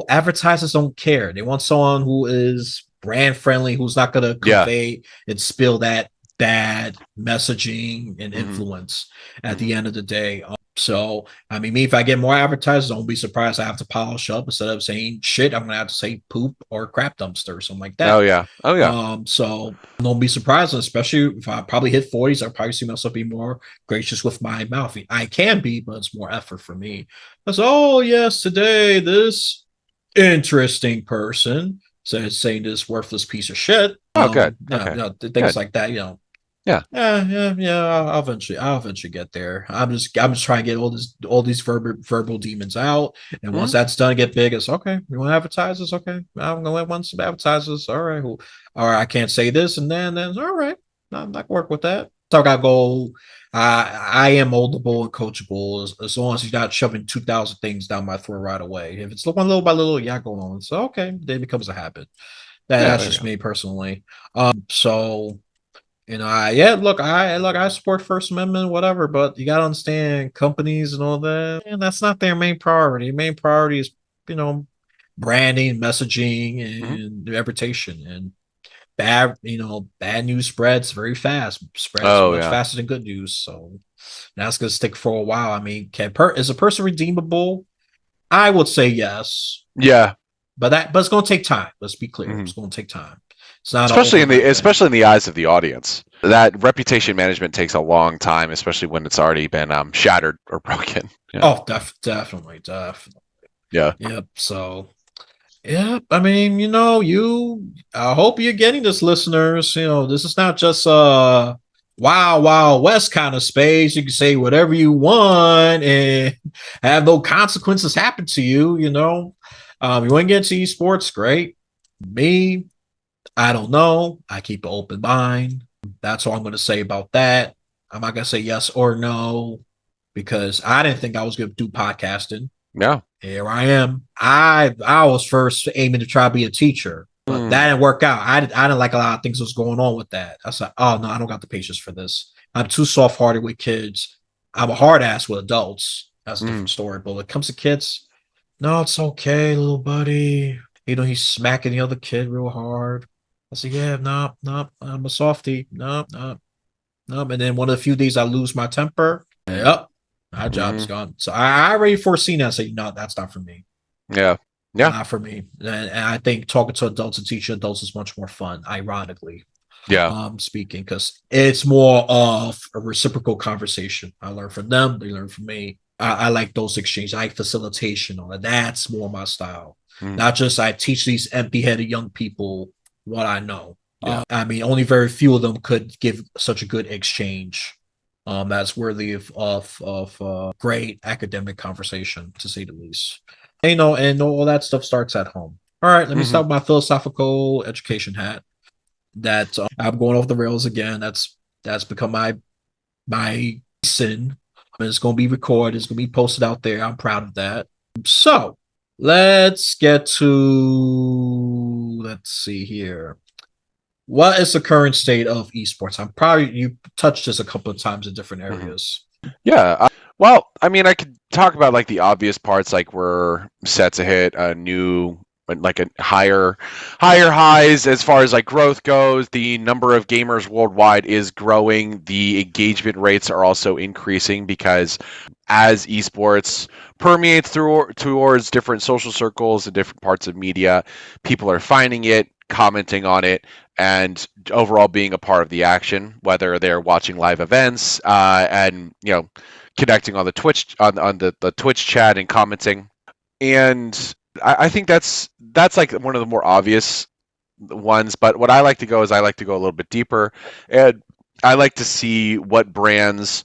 advertisers don't care. They want someone who is brand friendly, who's not going to Yeah. convey and spill that bad messaging and Hmm. influence at Hmm. the end of the day. So, I mean, me, if I get more advertisers, don't be surprised I have to polish up instead of saying shit. I'm gonna have to say poop or crap dumpster or something like Oh that. yeah. Oh yeah. So don't be surprised, especially if I probably hit 40s, I'll probably see myself be more gracious with my mouth. I can be, but it's more effort for me. Because, oh yes, today this interesting person says saying this worthless piece of shit. Oh good. Okay. Things Good. like that, Yeah. yeah. I'll eventually get there. I'm just trying to get all these verbal demons out. And once Hmm. that's done, get big. It's okay. You want advertisers? Okay, I'm gonna let one some advertisers. All right, well, all right. I can't say this, and then all right. I'm not work with that. So I got to go. I am moldable and coachable as long as you're not shoving 2,000 things down my throat right away. If it's one little by little, yeah, going on. So okay, then it becomes a habit. Yeah. That's There you just go. me personally. So I support First Amendment, whatever, but you gotta understand companies and all that, and that's not their main priority. Main priority is, you know, branding, messaging, Hmm. and reputation. And bad news spreads very fast, spreads Oh much yeah. faster than good news. So that's gonna stick for a while. I mean, is a person redeemable? I would say yes, Yeah. but it's gonna take time. Let's be clear, Hmm. it's gonna take time. It's not an overnight thing. Especially in the eyes of the audience. That reputation management takes a long time, especially when it's already been shattered or broken. Yeah. Oh, definitely. Yeah. Yep. So, yeah, I mean, I hope you're getting this, listeners. This is not just wild west kind of space. You can say whatever you want and have no consequences happen to you. You want to get into esports, great. Me, I don't know. I keep an open mind. That's all I'm going to say about that. I'm not going to say yes or no because I didn't think I was going to do podcasting. Yeah. Here I am. I was first aiming to try to be a teacher, but that Mm. didn't work out. I didn't like a lot of things that was going on with that. I said, oh no, I don't got the patience for this. I'm too soft hearted with kids. I'm a hard ass with adults. That's a Mm. different story. But when it comes to kids, no, it's okay, little buddy. He's smacking the other kid real hard. I said, yeah, no, I'm a softie. No. And then one of the few days I lose my temper. Yep, my job is Mm. gone. So I already foreseen that. Say, no, that's not for me. Yeah. Yeah. Not for me. And I think talking to adults and teaching adults is much more fun, ironically Yeah. speaking, because it's more of a reciprocal conversation. I learn from them, they learn from me. I like those exchanges. I like facilitation on it. That's more my style. Mm. Not just I teach these empty-headed young people what I know. Yeah. I mean, only very few of them could give such a good exchange. That's worthy of great academic conversation, to say the least. And all that stuff starts at home. All right, let me Hmm. start with my philosophical education hat. That I'm going off the rails again. That's become my sin. It's going to be recorded. It's going to be posted out there. I'm proud of that. So let's get to, let's see here. What is the current state of esports? You touched this a couple of times in different areas. Yeah. Well, I mean, I could talk about like the obvious parts, like we're set to hit a new, like a higher highs as far as like growth goes. The number of gamers worldwide is growing. The engagement rates are also increasing because as esports permeates through towards different social circles and different parts of media, people are finding it, commenting on it, and overall being a part of the action, whether they're watching live events and connecting on the Twitch on the Twitch chat and commenting. And I think that's like one of the more obvious ones. But what I like to go is I like to go a little bit deeper, and I like to see what brands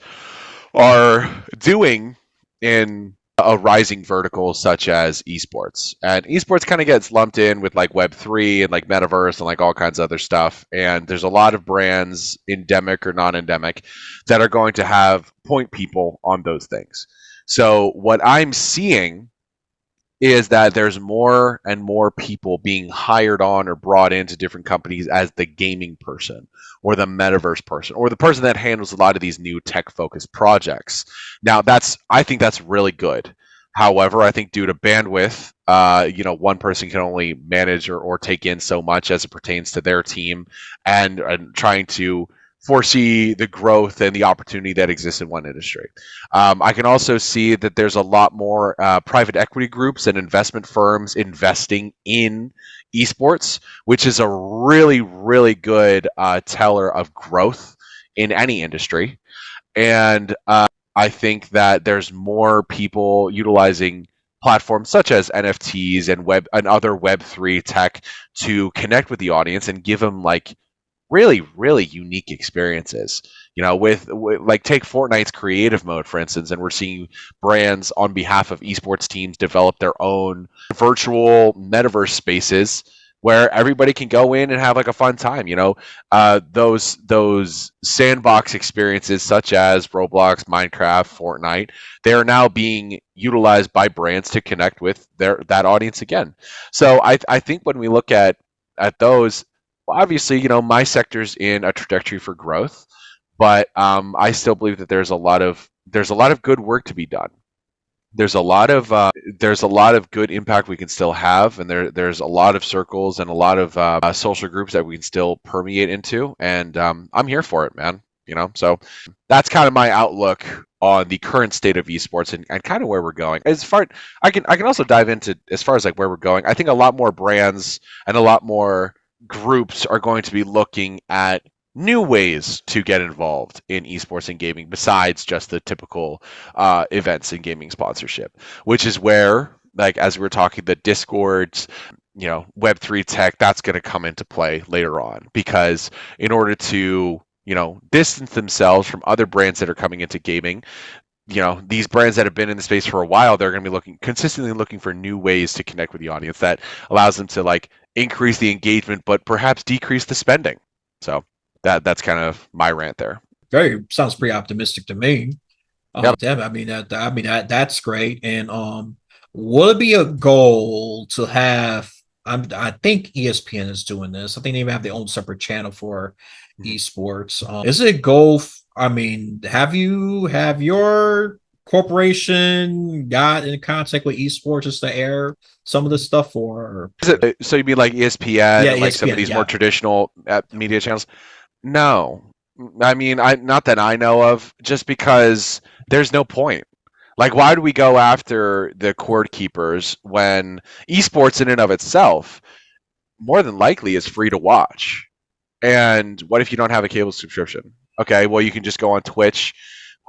are doing in a rising vertical such as esports. And esports kind of gets lumped in with like Web3 and like metaverse and like all kinds of other stuff. And there's a lot of brands, endemic or non endemic, that are going to have point people on those things. So what I'm seeing is that there's more and more people being hired on or brought into different companies as the gaming person or the metaverse person or the person that handles a lot of these new tech focused projects. Now I think that's really good. However, I think due to bandwidth, one person can only manage or take in so much as it pertains to their team, and trying to foresee the growth and the opportunity that exists in one industry. I can also see that there's a lot more private equity groups and investment firms investing in esports, which is a really, really good teller of growth in any industry. And I think that there's more people utilizing platforms such as NFTs and other Web3 tech to connect with the audience and give them like really, really unique experiences. With like take Fortnite's creative mode, for instance, and we're seeing brands on behalf of esports teams develop their own virtual metaverse spaces where everybody can go in and have like a fun time. Those sandbox experiences such as Roblox, Minecraft, Fortnite, they are now being utilized by brands to connect with that audience again. So I think when we look at those, obviously, my sector's in a trajectory for growth, but I still believe that there's a lot of good work to be done. There's a lot of good impact we can still have, and there's a lot of circles and a lot of social groups that we can still permeate into, and I'm here for it, man. So that's kind of my outlook on the current state of esports and kind of where we're going. As far I can also dive into as far as like where we're going. I think a lot more brands and a lot more groups are going to be looking at new ways to get involved in esports and gaming besides just the typical events and gaming sponsorship, which is where, like as we were talking, the Discords, Web3 tech, that's going to come into play later on, because in order to distance themselves from other brands that are coming into gaming, these brands that have been in the space for a while, they're going to be consistently looking for new ways to connect with the audience that allows them to like increase the engagement but perhaps decrease the spending. So that's kind of my rant there. Sounds pretty optimistic to me. Yep. Damn, that's great. And will it be a goal to have? I think ESPN is doing this. I think they even have their own separate channel for esports. Is it a goal? Have your corporation got in contact with esports just to air some of this stuff, or so you mean like ESPN, yeah, and like some of ESPN, these yeah. more traditional media channels? No, I not that I know of, just because there's no point. Like, why do we go after the cord keepers when esports in and of itself more than likely is free to watch? And what if you don't have a cable subscription? Okay, well, you can just go on Twitch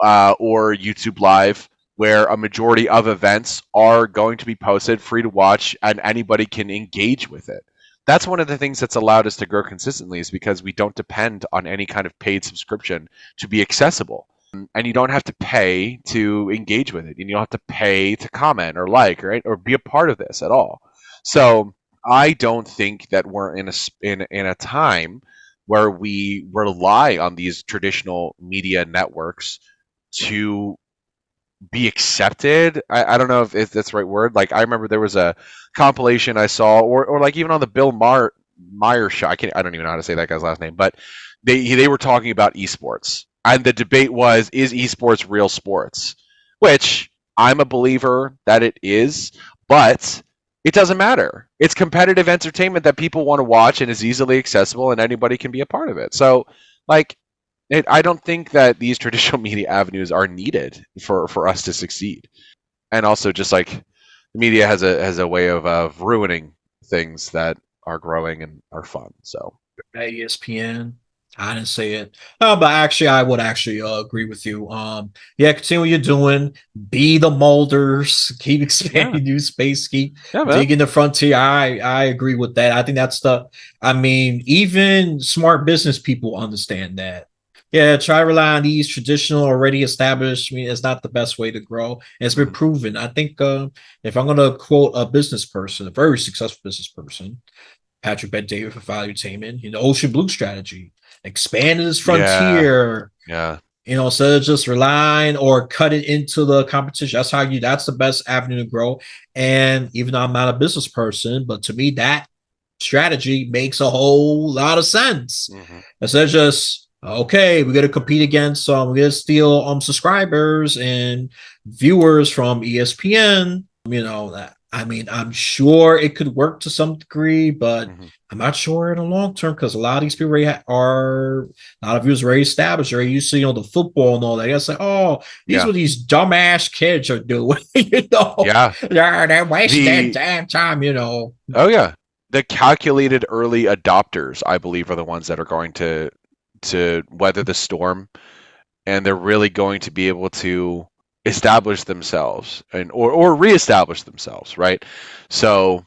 or YouTube Live, where a majority of events are going to be posted free to watch and anybody can engage with it. That's one of the things that's allowed us to grow consistently, is because we don't depend on any kind of paid subscription to be accessible. And you don't have to pay to engage with it. And you don't have to pay to comment or like, right, or be a part of this at all. So I don't think that we're in a time where we rely on these traditional media networks to be accepted. I don't know if that's the right word. Like I remember there was a compilation I saw, or like even on the Meyer show. I don't even know how to say that guy's last name, but they were talking about esports, and the debate was, is esports real sports? Which I'm a believer that it is, but it doesn't matter. It's competitive entertainment that people want to watch and is easily accessible, and anybody can be a part of it. So, like, I don't think that these traditional media avenues are needed for us to succeed. And also, just like the media has a way of ruining things that are growing and are fun. So ESPN. I didn't say it. But actually, I would actually agree with you. Yeah, continue what you're doing. Be the molders. Keep expanding new space. Keep yeah, man. digging the frontier. I agree with that. I think that's the. I mean, even smart business people understand that. Yeah, try to rely on these traditional, already established. I mean, it's not the best way to grow. It's been proven. I think if I'm going to quote a business person, a very successful business person, Patrick Bet David for Valuetainment, Ocean Blue strategy, expanding this Yeah, frontier, yeah. instead of just relying or cutting into the competition. That's the best avenue to grow. And even though I'm not a business person, but to me, that strategy makes a whole lot of sense. Mm-hmm. Instead of just, okay, we got to compete against, we got to steal subscribers and viewers from ESPN, that. I mean, I'm sure it could work to some degree, but Mm-hmm. I'm not sure in the long term because a lot of these people are a lot of viewers already established. They're used to the football and all that. It's like, oh, these are Yeah, what these dumbass kids are doing. yeah. They're wasting their The damn time. Oh yeah, the calculated early adopters, I believe, are the ones that are going to weather the storm, and they're really going to be able to establish themselves and or reestablish themselves, right? So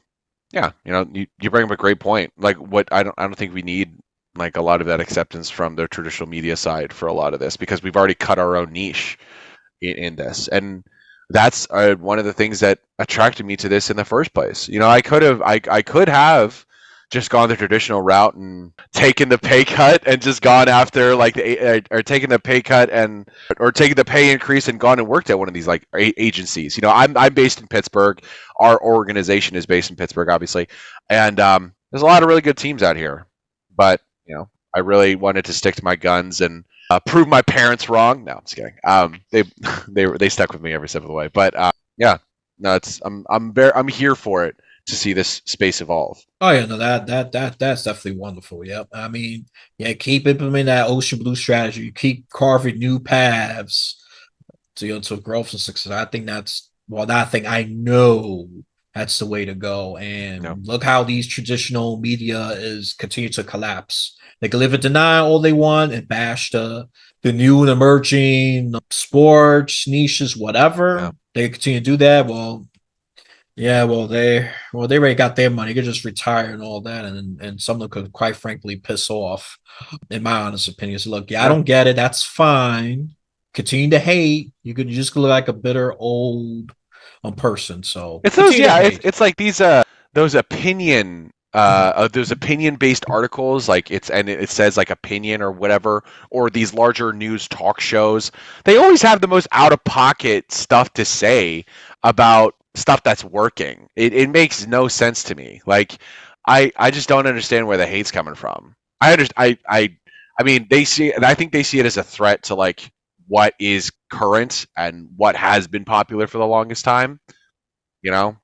yeah, you bring up a great point. Like what I don't think we need like a lot of that acceptance from the traditional media side for a lot of this because we've already cut our own niche in this, and that's one of the things that attracted me to this in the first place. I could have just gone the traditional route and taken the pay cut and just gone after like or taking the pay cut and or taking the pay increase and gone and worked at one of these like agencies. I'm based in Pittsburgh. Our organization is based in Pittsburgh, obviously, and there's a lot of really good teams out here, but I really wanted to stick to my guns and prove my parents wrong. No, I'm just kidding. They they stuck with me every step of the way. But yeah, no, I'm here for it to see this space evolve. Oh yeah, no, that's definitely wonderful. Yep. I mean, yeah, keep implementing that Ocean Blue strategy. Keep carving new paths to growth and success. I think I know that's the way to go. No, And look how these traditional media is continue to collapse. They can live in denial all they want and bash the new and emerging sports niches, yeah, whatever. They continue to do that. Well, yeah, they already got their money. They could just retire and all that, and some of them could quite frankly piss off, in my honest opinion. So look, yeah, I yeah. don't get it. That's fine. Continue to hate. You just look like a bitter old person. So It's those, continue to yeah. It's hate. it's like these those opinion based articles, like it says like opinion or whatever, or these larger news talk shows. They always have the most out of pocket stuff to say about stuff that's working. It makes no sense to me. Like I just don't understand where the hate's coming from. I understand. I mean, they see, and I think they see it as a threat to like what is current and what has been popular for the longest time.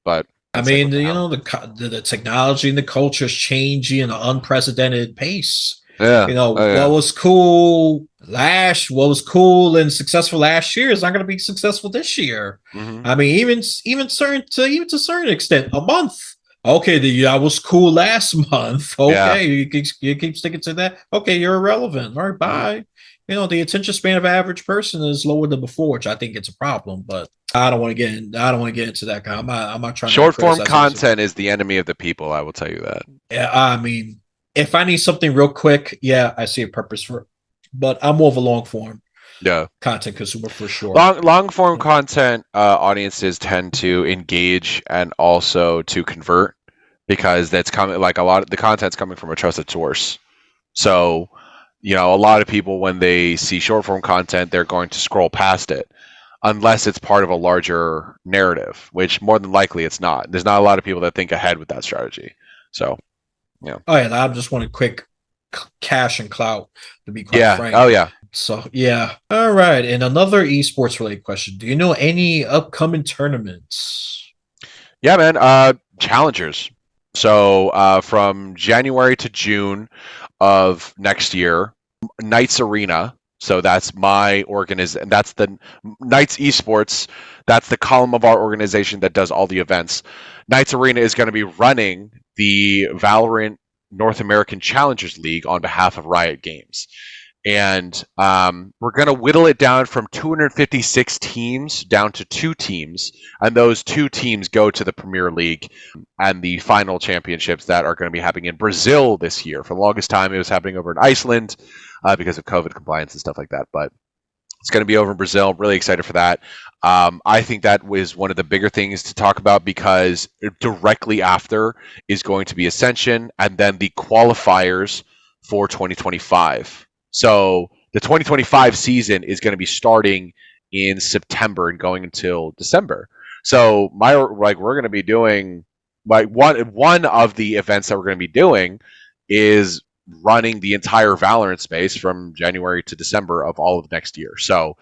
But I it's like, mean, what the hell? the technology and the culture is changing at an unprecedented pace. Yeah. Oh What yeah. was cool what was cool and successful last year is not going to be successful this year. Hmm. I mean, even to a certain extent, a month. Okay, that was cool last month. Yeah. Okay, you keep sticking to that. Okay, you're irrelevant. All right, Hmm. bye. The attention span of an average person is lower than before, which I think it's a problem. But I don't want to get into that. I'm not trying to Short form criticize it. content is the enemy of the people. I will tell you that. Yeah, I mean, if I need something real quick, yeah, I see a purpose for it. But I'm more of a long form Yeah. content consumer for sure. Long form content audiences tend to engage and also to convert because that's coming like a lot of the content's coming from a trusted source. So, a lot of people when they see short form content, they're going to scroll past it. unless it's part of a larger narrative, which more than likely it's not. There's not a lot of people that think ahead with that strategy. So, yeah. Oh yeah, I just wanted quick cash and clout, to be quite Yeah. frank. Oh, yeah. So yeah. All right. And another esports related question. Do you know any upcoming tournaments? Yeah, man. Challengers. So from January to June of next year, Knights Arena. So that's my organization. That's the Knights Esports. That's the column of our organization that does all the events. Knights Arena is going to be running the Valorant North American Challengers League on behalf of Riot Games. And we're going to whittle it down from 256 teams down to 2 teams, and those 2 teams go to the Premier League and the final championships that are going to be happening in Brazil this year. For the longest time, it was happening over in Iceland because of COVID compliance and stuff like that, but it's going to be over in Brazil. Really excited for that. I think that was one of the bigger things to talk about because directly after is going to be Ascension and then the qualifiers for 2025. So the 2025 season is going to be starting in September and going until December. So we're going to be doing one of the events that we're going to be doing is running the entire Valorant space from January to December of all of next year. So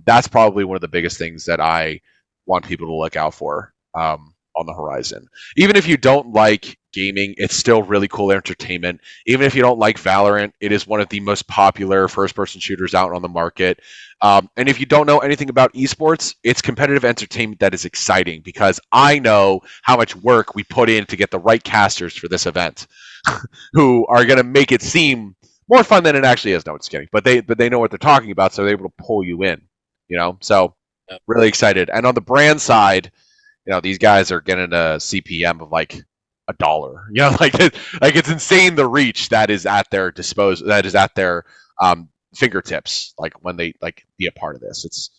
that's probably one of the biggest things that I want people to look out for on the horizon. Even if you don't like gaming, it's still really cool entertainment. Even if you don't like Valorant, it is one of the most popular first-person shooters out on the market. And if you don't know anything about esports, it's competitive entertainment that is exciting because I know how much work we put in to get the right casters for this event, who are going to make it seem more fun than it actually is. No, just kidding. But they know what they're talking about, so they're able to pull you in. So really excited. And on the brand side, these guys are getting a CPM of like $1. Like it's insane the reach that is at their fingertips. Like when they be a part of this,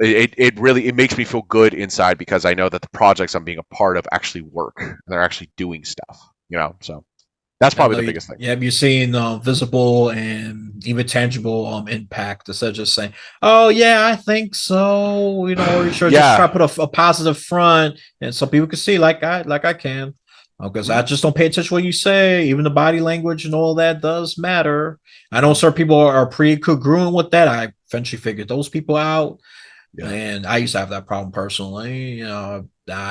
it really makes me feel good inside because I know that the projects I'm being a part of actually work and they're actually doing stuff. So that's probably the biggest thing. Yeah, you're seeing visible and even tangible impact instead of just saying, "Oh yeah, I think so." Or sure, just try to put a positive front, and so people can see like I can, because I just don't pay attention to what you say. Even the body language and all that does matter. I know certain people are pretty congruent with that. I eventually figured those people out. Yeah. And I used to have that problem personally. I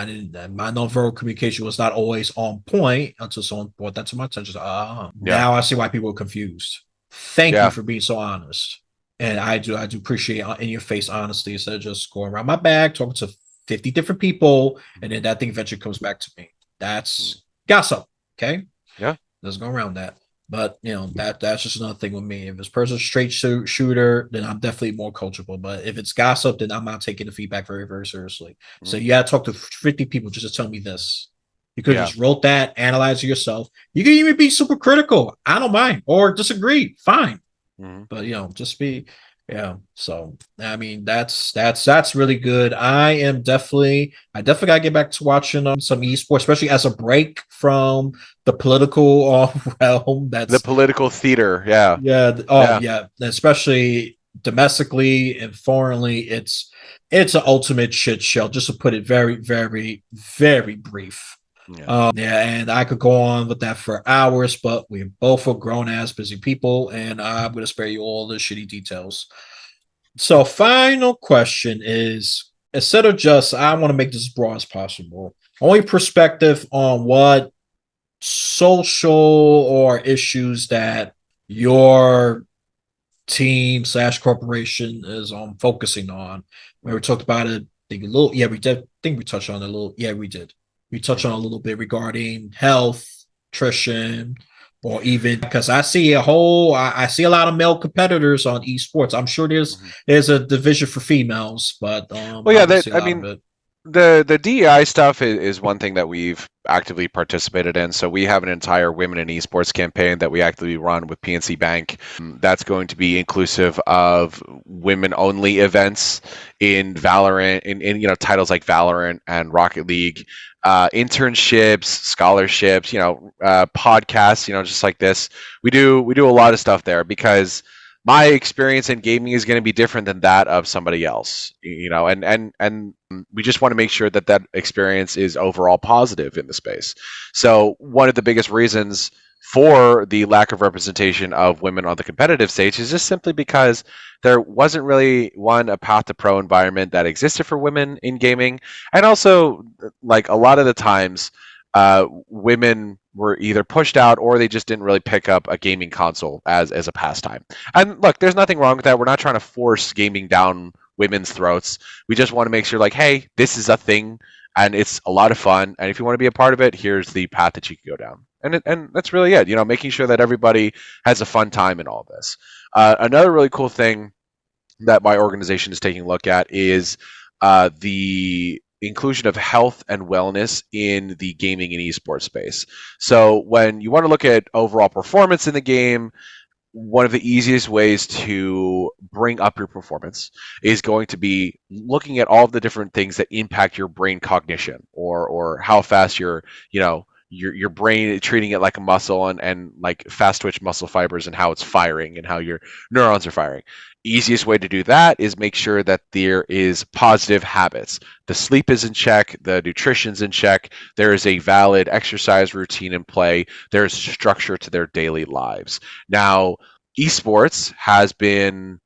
didn't. My nonverbal communication was not always on point until someone brought that to my attention. Now I see why people are confused. Thank you for being so honest, and I do appreciate in your face honesty instead of just going around my back talking to 50 different people, and then that thing eventually comes back to me. That's gossip. Okay. Yeah. Let's go around that. But that's just another thing with me. If it's personal straight shooter, then I'm definitely more coachable. But if it's gossip, then I'm not taking the feedback very, very seriously. So you gotta talk to 50 people just to tell me this. You could just wrote that, analyze it yourself. You can even be super critical. I don't mind. Or disagree. Fine. But just be so I mean that's really good. I definitely gotta get back to watching some esports, especially as a break from the political realm. That's the political theater. Especially domestically and foreignly, it's an ultimate shit show, just to put it very, very, very brief. And I could go on with that for hours, but we both are grown ass busy people, and I'm going to spare you all the shitty details. So, final question is, instead of just, I want to make this as broad as possible, only perspective on what social or issues that your team / corporation is focusing on. We talked about it, I think a little. Yeah, we did. I think we touched on it a little. Yeah, we did. We touched on a little bit regarding health, nutrition, or even because I see I see a lot of male competitors on esports. I'm sure there's a division for females, but the DEI stuff is one thing that we've actively participated in. So we have an entire women in esports campaign that we actively run with PNC Bank. That's going to be inclusive of women only events in Valorant, in titles like Valorant and Rocket League, internships, scholarships, podcasts, just like this. We do a lot of stuff there because my experience in gaming is going to be different than that of somebody else, and we just want to make sure that that experience is overall positive in the space. So one of the biggest reasons for the lack of representation of women on the competitive stage is just simply because there wasn't really a path to pro environment that existed for women in gaming, and also like a lot of the times women were either pushed out or they just didn't really pick up a gaming console as a pastime. And look, there's nothing wrong with that. We're not trying to force gaming down women's throats. We just want to make sure, like, hey, this is a thing and it's a lot of fun. And if you want to be a part of it, here's the path that you can go down. And that's really it. Making sure that everybody has a fun time in all this. Another really cool thing that my organization is taking a look at is the inclusion of health and wellness in the gaming and esports space. So when you want to look at overall performance in the game, one of the easiest ways to bring up your performance is going to be looking at all of the different things that impact your brain cognition, or how fast your brain treating it like a muscle, and like fast twitch muscle fibers and how it's firing and how your neurons are firing. Easiest way to do that is make sure that there is positive habits. The sleep is in check, the nutrition's in check, there is a valid exercise routine in play, there's structure to their daily lives. Now, esports has been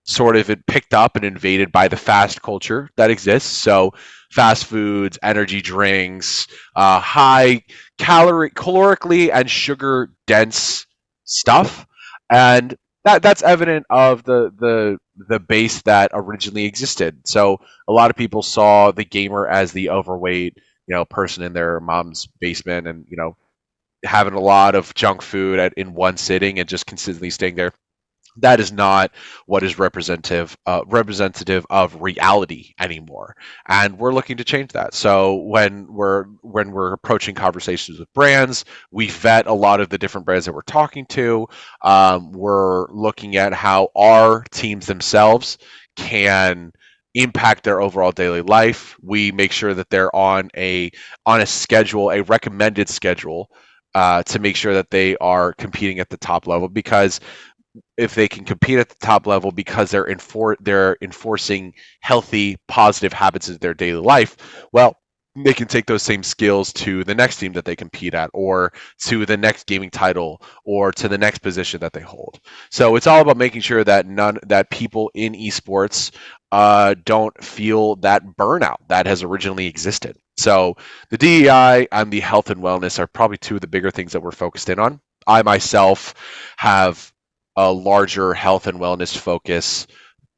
sort of picked up and invaded by the fast culture that exists. So fast foods, energy drinks, high calorically and sugar dense stuff, and that's evident of the base that originally existed. So a lot of people saw the gamer as the overweight, person in their mom's basement, and having a lot of junk food in one sitting and just consistently staying there. That is not what is representative of reality anymore, and we're looking to change that. So when we're approaching conversations with brands, we vet a lot of the different brands that we're talking to. We're looking at how our teams themselves can impact their overall daily life. We make sure that they're on a schedule, a recommended schedule, to make sure that they are competing at the top level, because if they can compete at the top level because they're enforcing healthy, positive habits in their daily life, well, they can take those same skills to the next team that they compete at, or to the next gaming title, or to the next position that they hold. So it's all about making sure that people in esports don't feel that burnout that has originally existed. So the DEI and the health and wellness are probably two of the bigger things that we're focused in on. I myself have a larger health and wellness focus.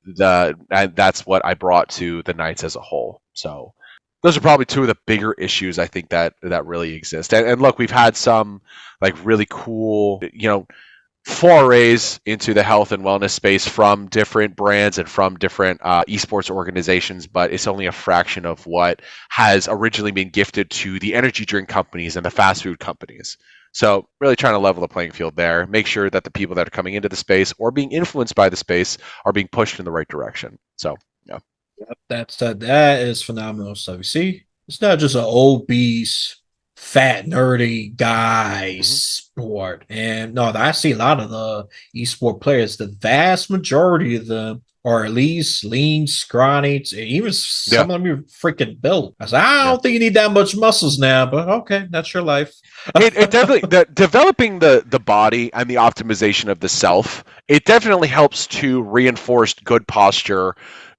And that's what I brought to the Knights as a whole. So those are probably two of the bigger issues I think that really exist. And look, we've had some like really cool, forays into the health and wellness space from different brands and from different esports organizations, but it's only a fraction of what has originally been gifted to the energy drink companies and the fast food companies. So really trying to level the playing field there, make sure that the people that are coming into the space or being influenced by the space are being pushed in the right direction. So yeah. That is phenomenal stuff. You see, it's not just an obese, fat, nerdy guy Mm-hmm. sport. And no, I see a lot of the esport players. The vast majority of them are at least lean, scrawny, and even Yeah. some of them are freaking built. I said, I Yeah. don't think you need that much muscles now, but okay, that's your life. It definitely developing the body and the optimization of the self. It definitely helps to reinforce good posture,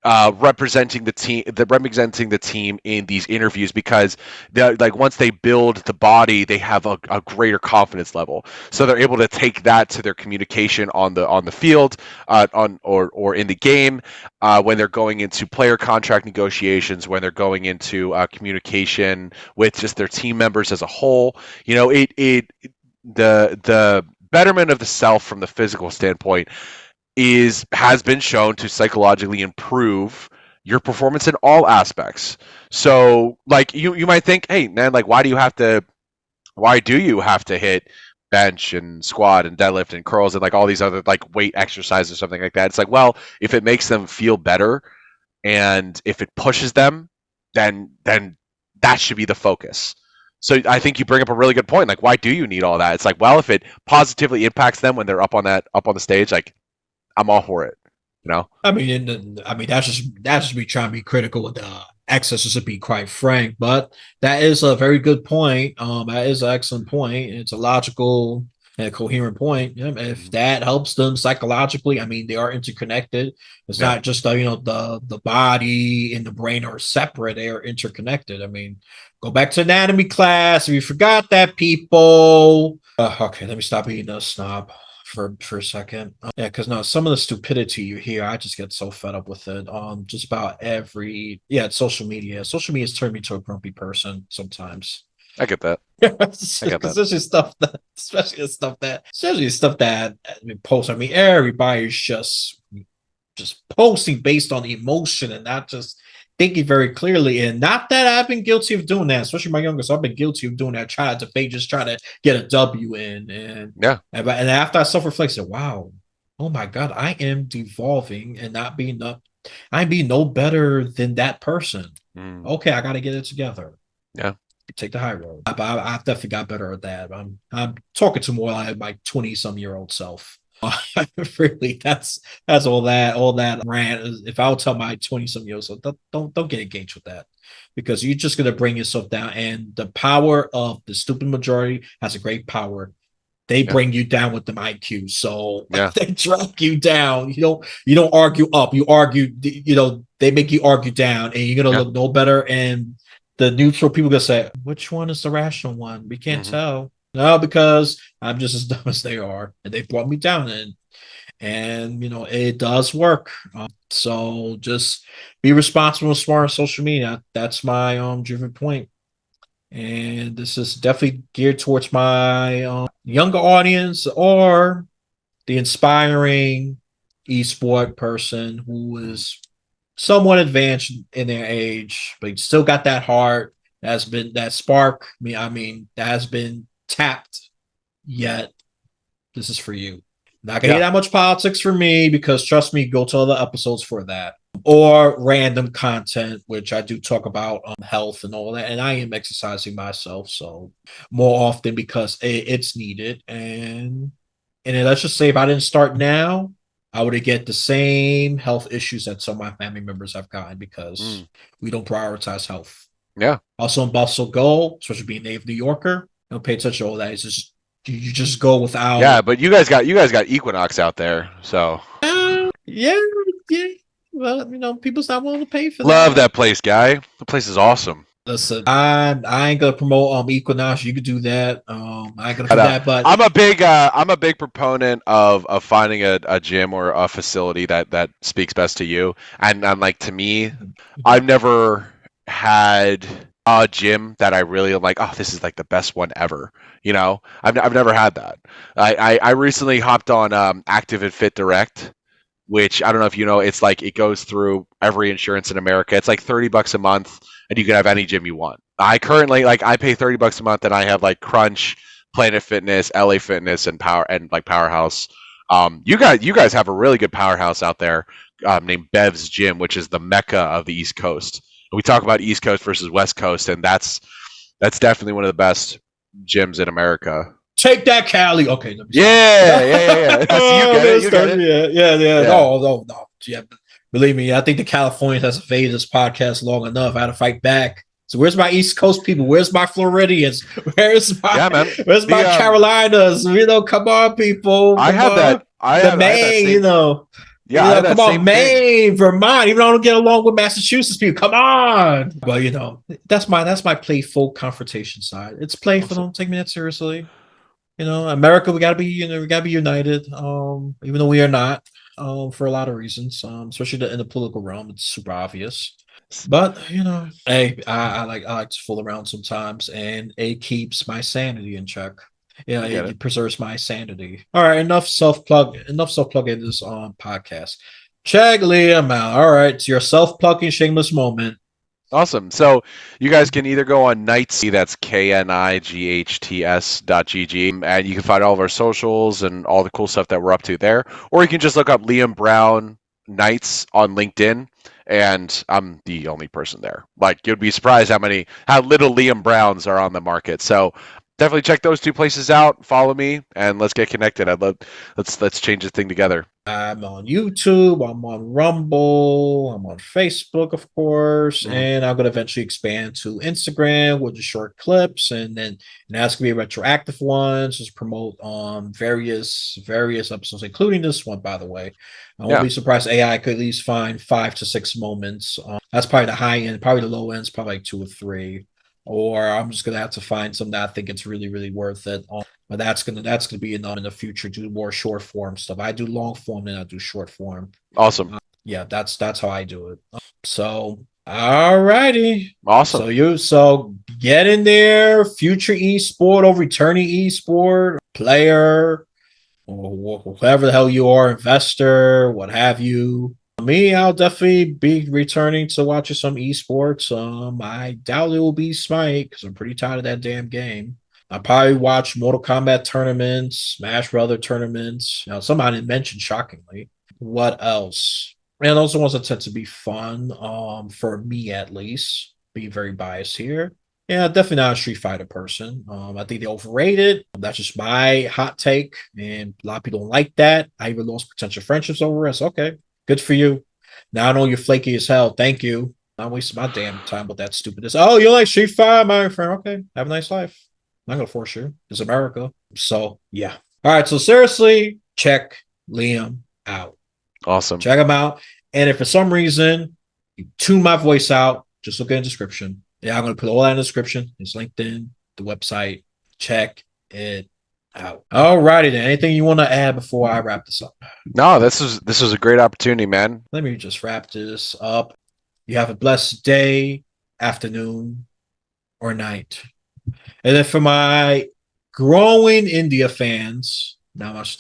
representing the team in these interviews, because like once they build the body, they have a greater confidence level, so they're able to take that to their communication on the field, on or in the game, when they're going into player contract negotiations, when they're going into communication with just their team members as a whole. The betterment of the self from the physical standpoint has been shown to psychologically improve your performance in all aspects. So like you might think, hey man, like why do you have to hit bench and squat and deadlift and curls and like all these other like weight exercises or something like that? It's like, well, if it makes them feel better and if it pushes them, then that should be the focus. So I think you bring up a really good point. Like, why do you need all that? It's like, well, if it positively impacts them when they're up on the stage, like I'm all for it. You know? I mean, that's just me trying to be critical with the excesses, to be quite frank. But that is a very good point. That is an excellent point. It's a logical and coherent point. Yeah, if that helps them psychologically, I mean, they are interconnected. It's Yeah. not just the body and the brain are separate; they are interconnected. I mean, go back to anatomy class if you forgot that, people. Okay, let me stop being a snob for a second. Yeah, because no, some of the stupidity you hear, I just get so fed up with it. Just about every it's social media. Social media has turned me to a grumpy person sometimes. I get that. I get that. Especially stuff that posts. I mean, everybody's just posting based on emotion and not just thinking very clearly. And not that I've been guilty of doing that, especially my youngest. I've been guilty of doing that, trying to fake, just trying to get a W in. And after I self-reflect, said, wow, oh my God, I am devolving and not being up. I'm being no better than that person. Okay, I got to get it together. Yeah. Take the high road. I've definitely got better at that. I'm talking to more like my 20-some-year-old self. Really, that's all that rant. If I would tell my 20-some-year-old self, don't get engaged with that, because you're just gonna bring yourself down. And the power of the stupid majority has a great power. They bring you down with them IQ, so they drag you down. You don't argue up. You argue. They make you argue down, and you're gonna look no better. And the neutral people gonna say, which one is the rational one? We can't tell. No, because I'm just as dumb as they are, and they brought me down. And it does work. So just be responsible and smart on social media. That's my driven point. And this is definitely geared towards my younger audience, or the inspiring esport person who is somewhat advanced in their age, but still got that heart. That's been that spark. I mean, that has been tapped. Yet, this is for you. Not gonna get that much politics for me, because trust me, go to other episodes for that. Or random content, which I do talk about health and all that, and I am exercising myself, so more often because it's needed. And then let's just say if I didn't start now, I would get the same health issues that some of my family members have gotten, because we don't prioritize health. Yeah. Also in Buffalo Gold, especially being a native New Yorker, don't pay attention to all that. It's just you just go without. Yeah, but you guys got Equinox out there, so yeah. Well, people's not willing to pay for that. Love that place, guy. The place is awesome. Listen, I ain't gonna promote Equinox. You could do that. I ain't gonna do that, but I'm a big proponent of finding a gym or a facility that speaks best to you. And like, to me, I've never had a gym that I really am like, oh, this is like the best one ever. I've never had that. I recently hopped on Active and Fit Direct, which I don't know if you know. It's like it goes through every insurance in America. It's like $30 a month, and you can have any gym you want. I currently I pay $30 a month, and I have like Crunch, Planet Fitness, LA Fitness, and Powerhouse. You guys have a really good powerhouse out there named Bev's Gym, which is the mecca of the East Coast. And we talk about East Coast versus West Coast, and that's definitely one of the best gyms in America. Take that, Cali. Okay. Yeah. You get it. Yeah. No. Yeah. Believe me, I think the Californians has evaded this podcast long enough. I had to fight back. So where's my East Coast people? Where's my Floridians? Where's my Carolinas? Come on, people. I have Maine, Yeah, come on, Maine, Vermont. Even though I don't get along with Massachusetts people, come on. But that's my playful confrontation side. It's playful. Don't take me that seriously. America, we gotta be united. Even though we are not, for a lot of reasons, especially in the political realm, it's super obvious. But hey, I like to fool around sometimes, and it keeps my sanity in check. Yeah, it preserves my sanity. All right, enough self plug in this podcast. Check Liam out. All right, it's your self plugging shameless moment. Awesome. So you guys can either go on Knights, that's KNIGHTS.GG, and you can find all of our socials and all the cool stuff that we're up to there. Or you can just look up Liam Brown Knights on LinkedIn, and I'm the only person there. Like, you'd be surprised how little Liam Browns are on the market. So definitely check those two places out. Follow me, and let's get connected. Let's change this thing together. I'm on YouTube, I'm on Rumble, I'm on Facebook, of course, and I'm gonna eventually expand to Instagram with the short clips, and that's gonna be retroactive ones, just promote various episodes, including this one, by the way. I won't be surprised AI could at least find 5 to 6 moments. That's probably the high end, probably the low end is probably like 2 or 3. Or I'm just gonna have to find some that I think it's really, really worth it. But that's gonna be enough in the future. Do more short form stuff. I do long form, then I do short form. Awesome. Yeah, that's how I do it. So, all righty. Awesome. So get in there, future esport or returning esport player, or whoever the hell you are, investor, what have you. Me, I'll definitely be returning to watching some esports. I doubt it will be Smite because I'm pretty tired of that damn game. I probably watch Mortal Kombat tournaments, Smash Brother tournaments. Somebody mentioned shockingly. What else? And those are the ones that tend to be fun. For me at least, being very biased here. Yeah, definitely not a Street Fighter person. I think they overrated. That's just my hot take, and a lot of people don't like that. I even lost potential friendships over it. So, okay, good for you. Now I know you're flaky as hell. Thank you. Not wasting my damn time with that stupidness. Oh, you like Street Fighter, my friend? Okay, have a nice life. I'm not gonna force you. It's America. So yeah. All right. So seriously, check Liam out. Awesome. Check him out. And if for some reason you tune my voice out, just look at the description. Yeah, I'm gonna put all that in the description. It's LinkedIn, the website. Check it out. All righty then. Anything you want to add before I wrap this up? No, this was a great opportunity, man. Let me just wrap this up. You have a blessed day, afternoon, or night. And then for my growing India fans, not much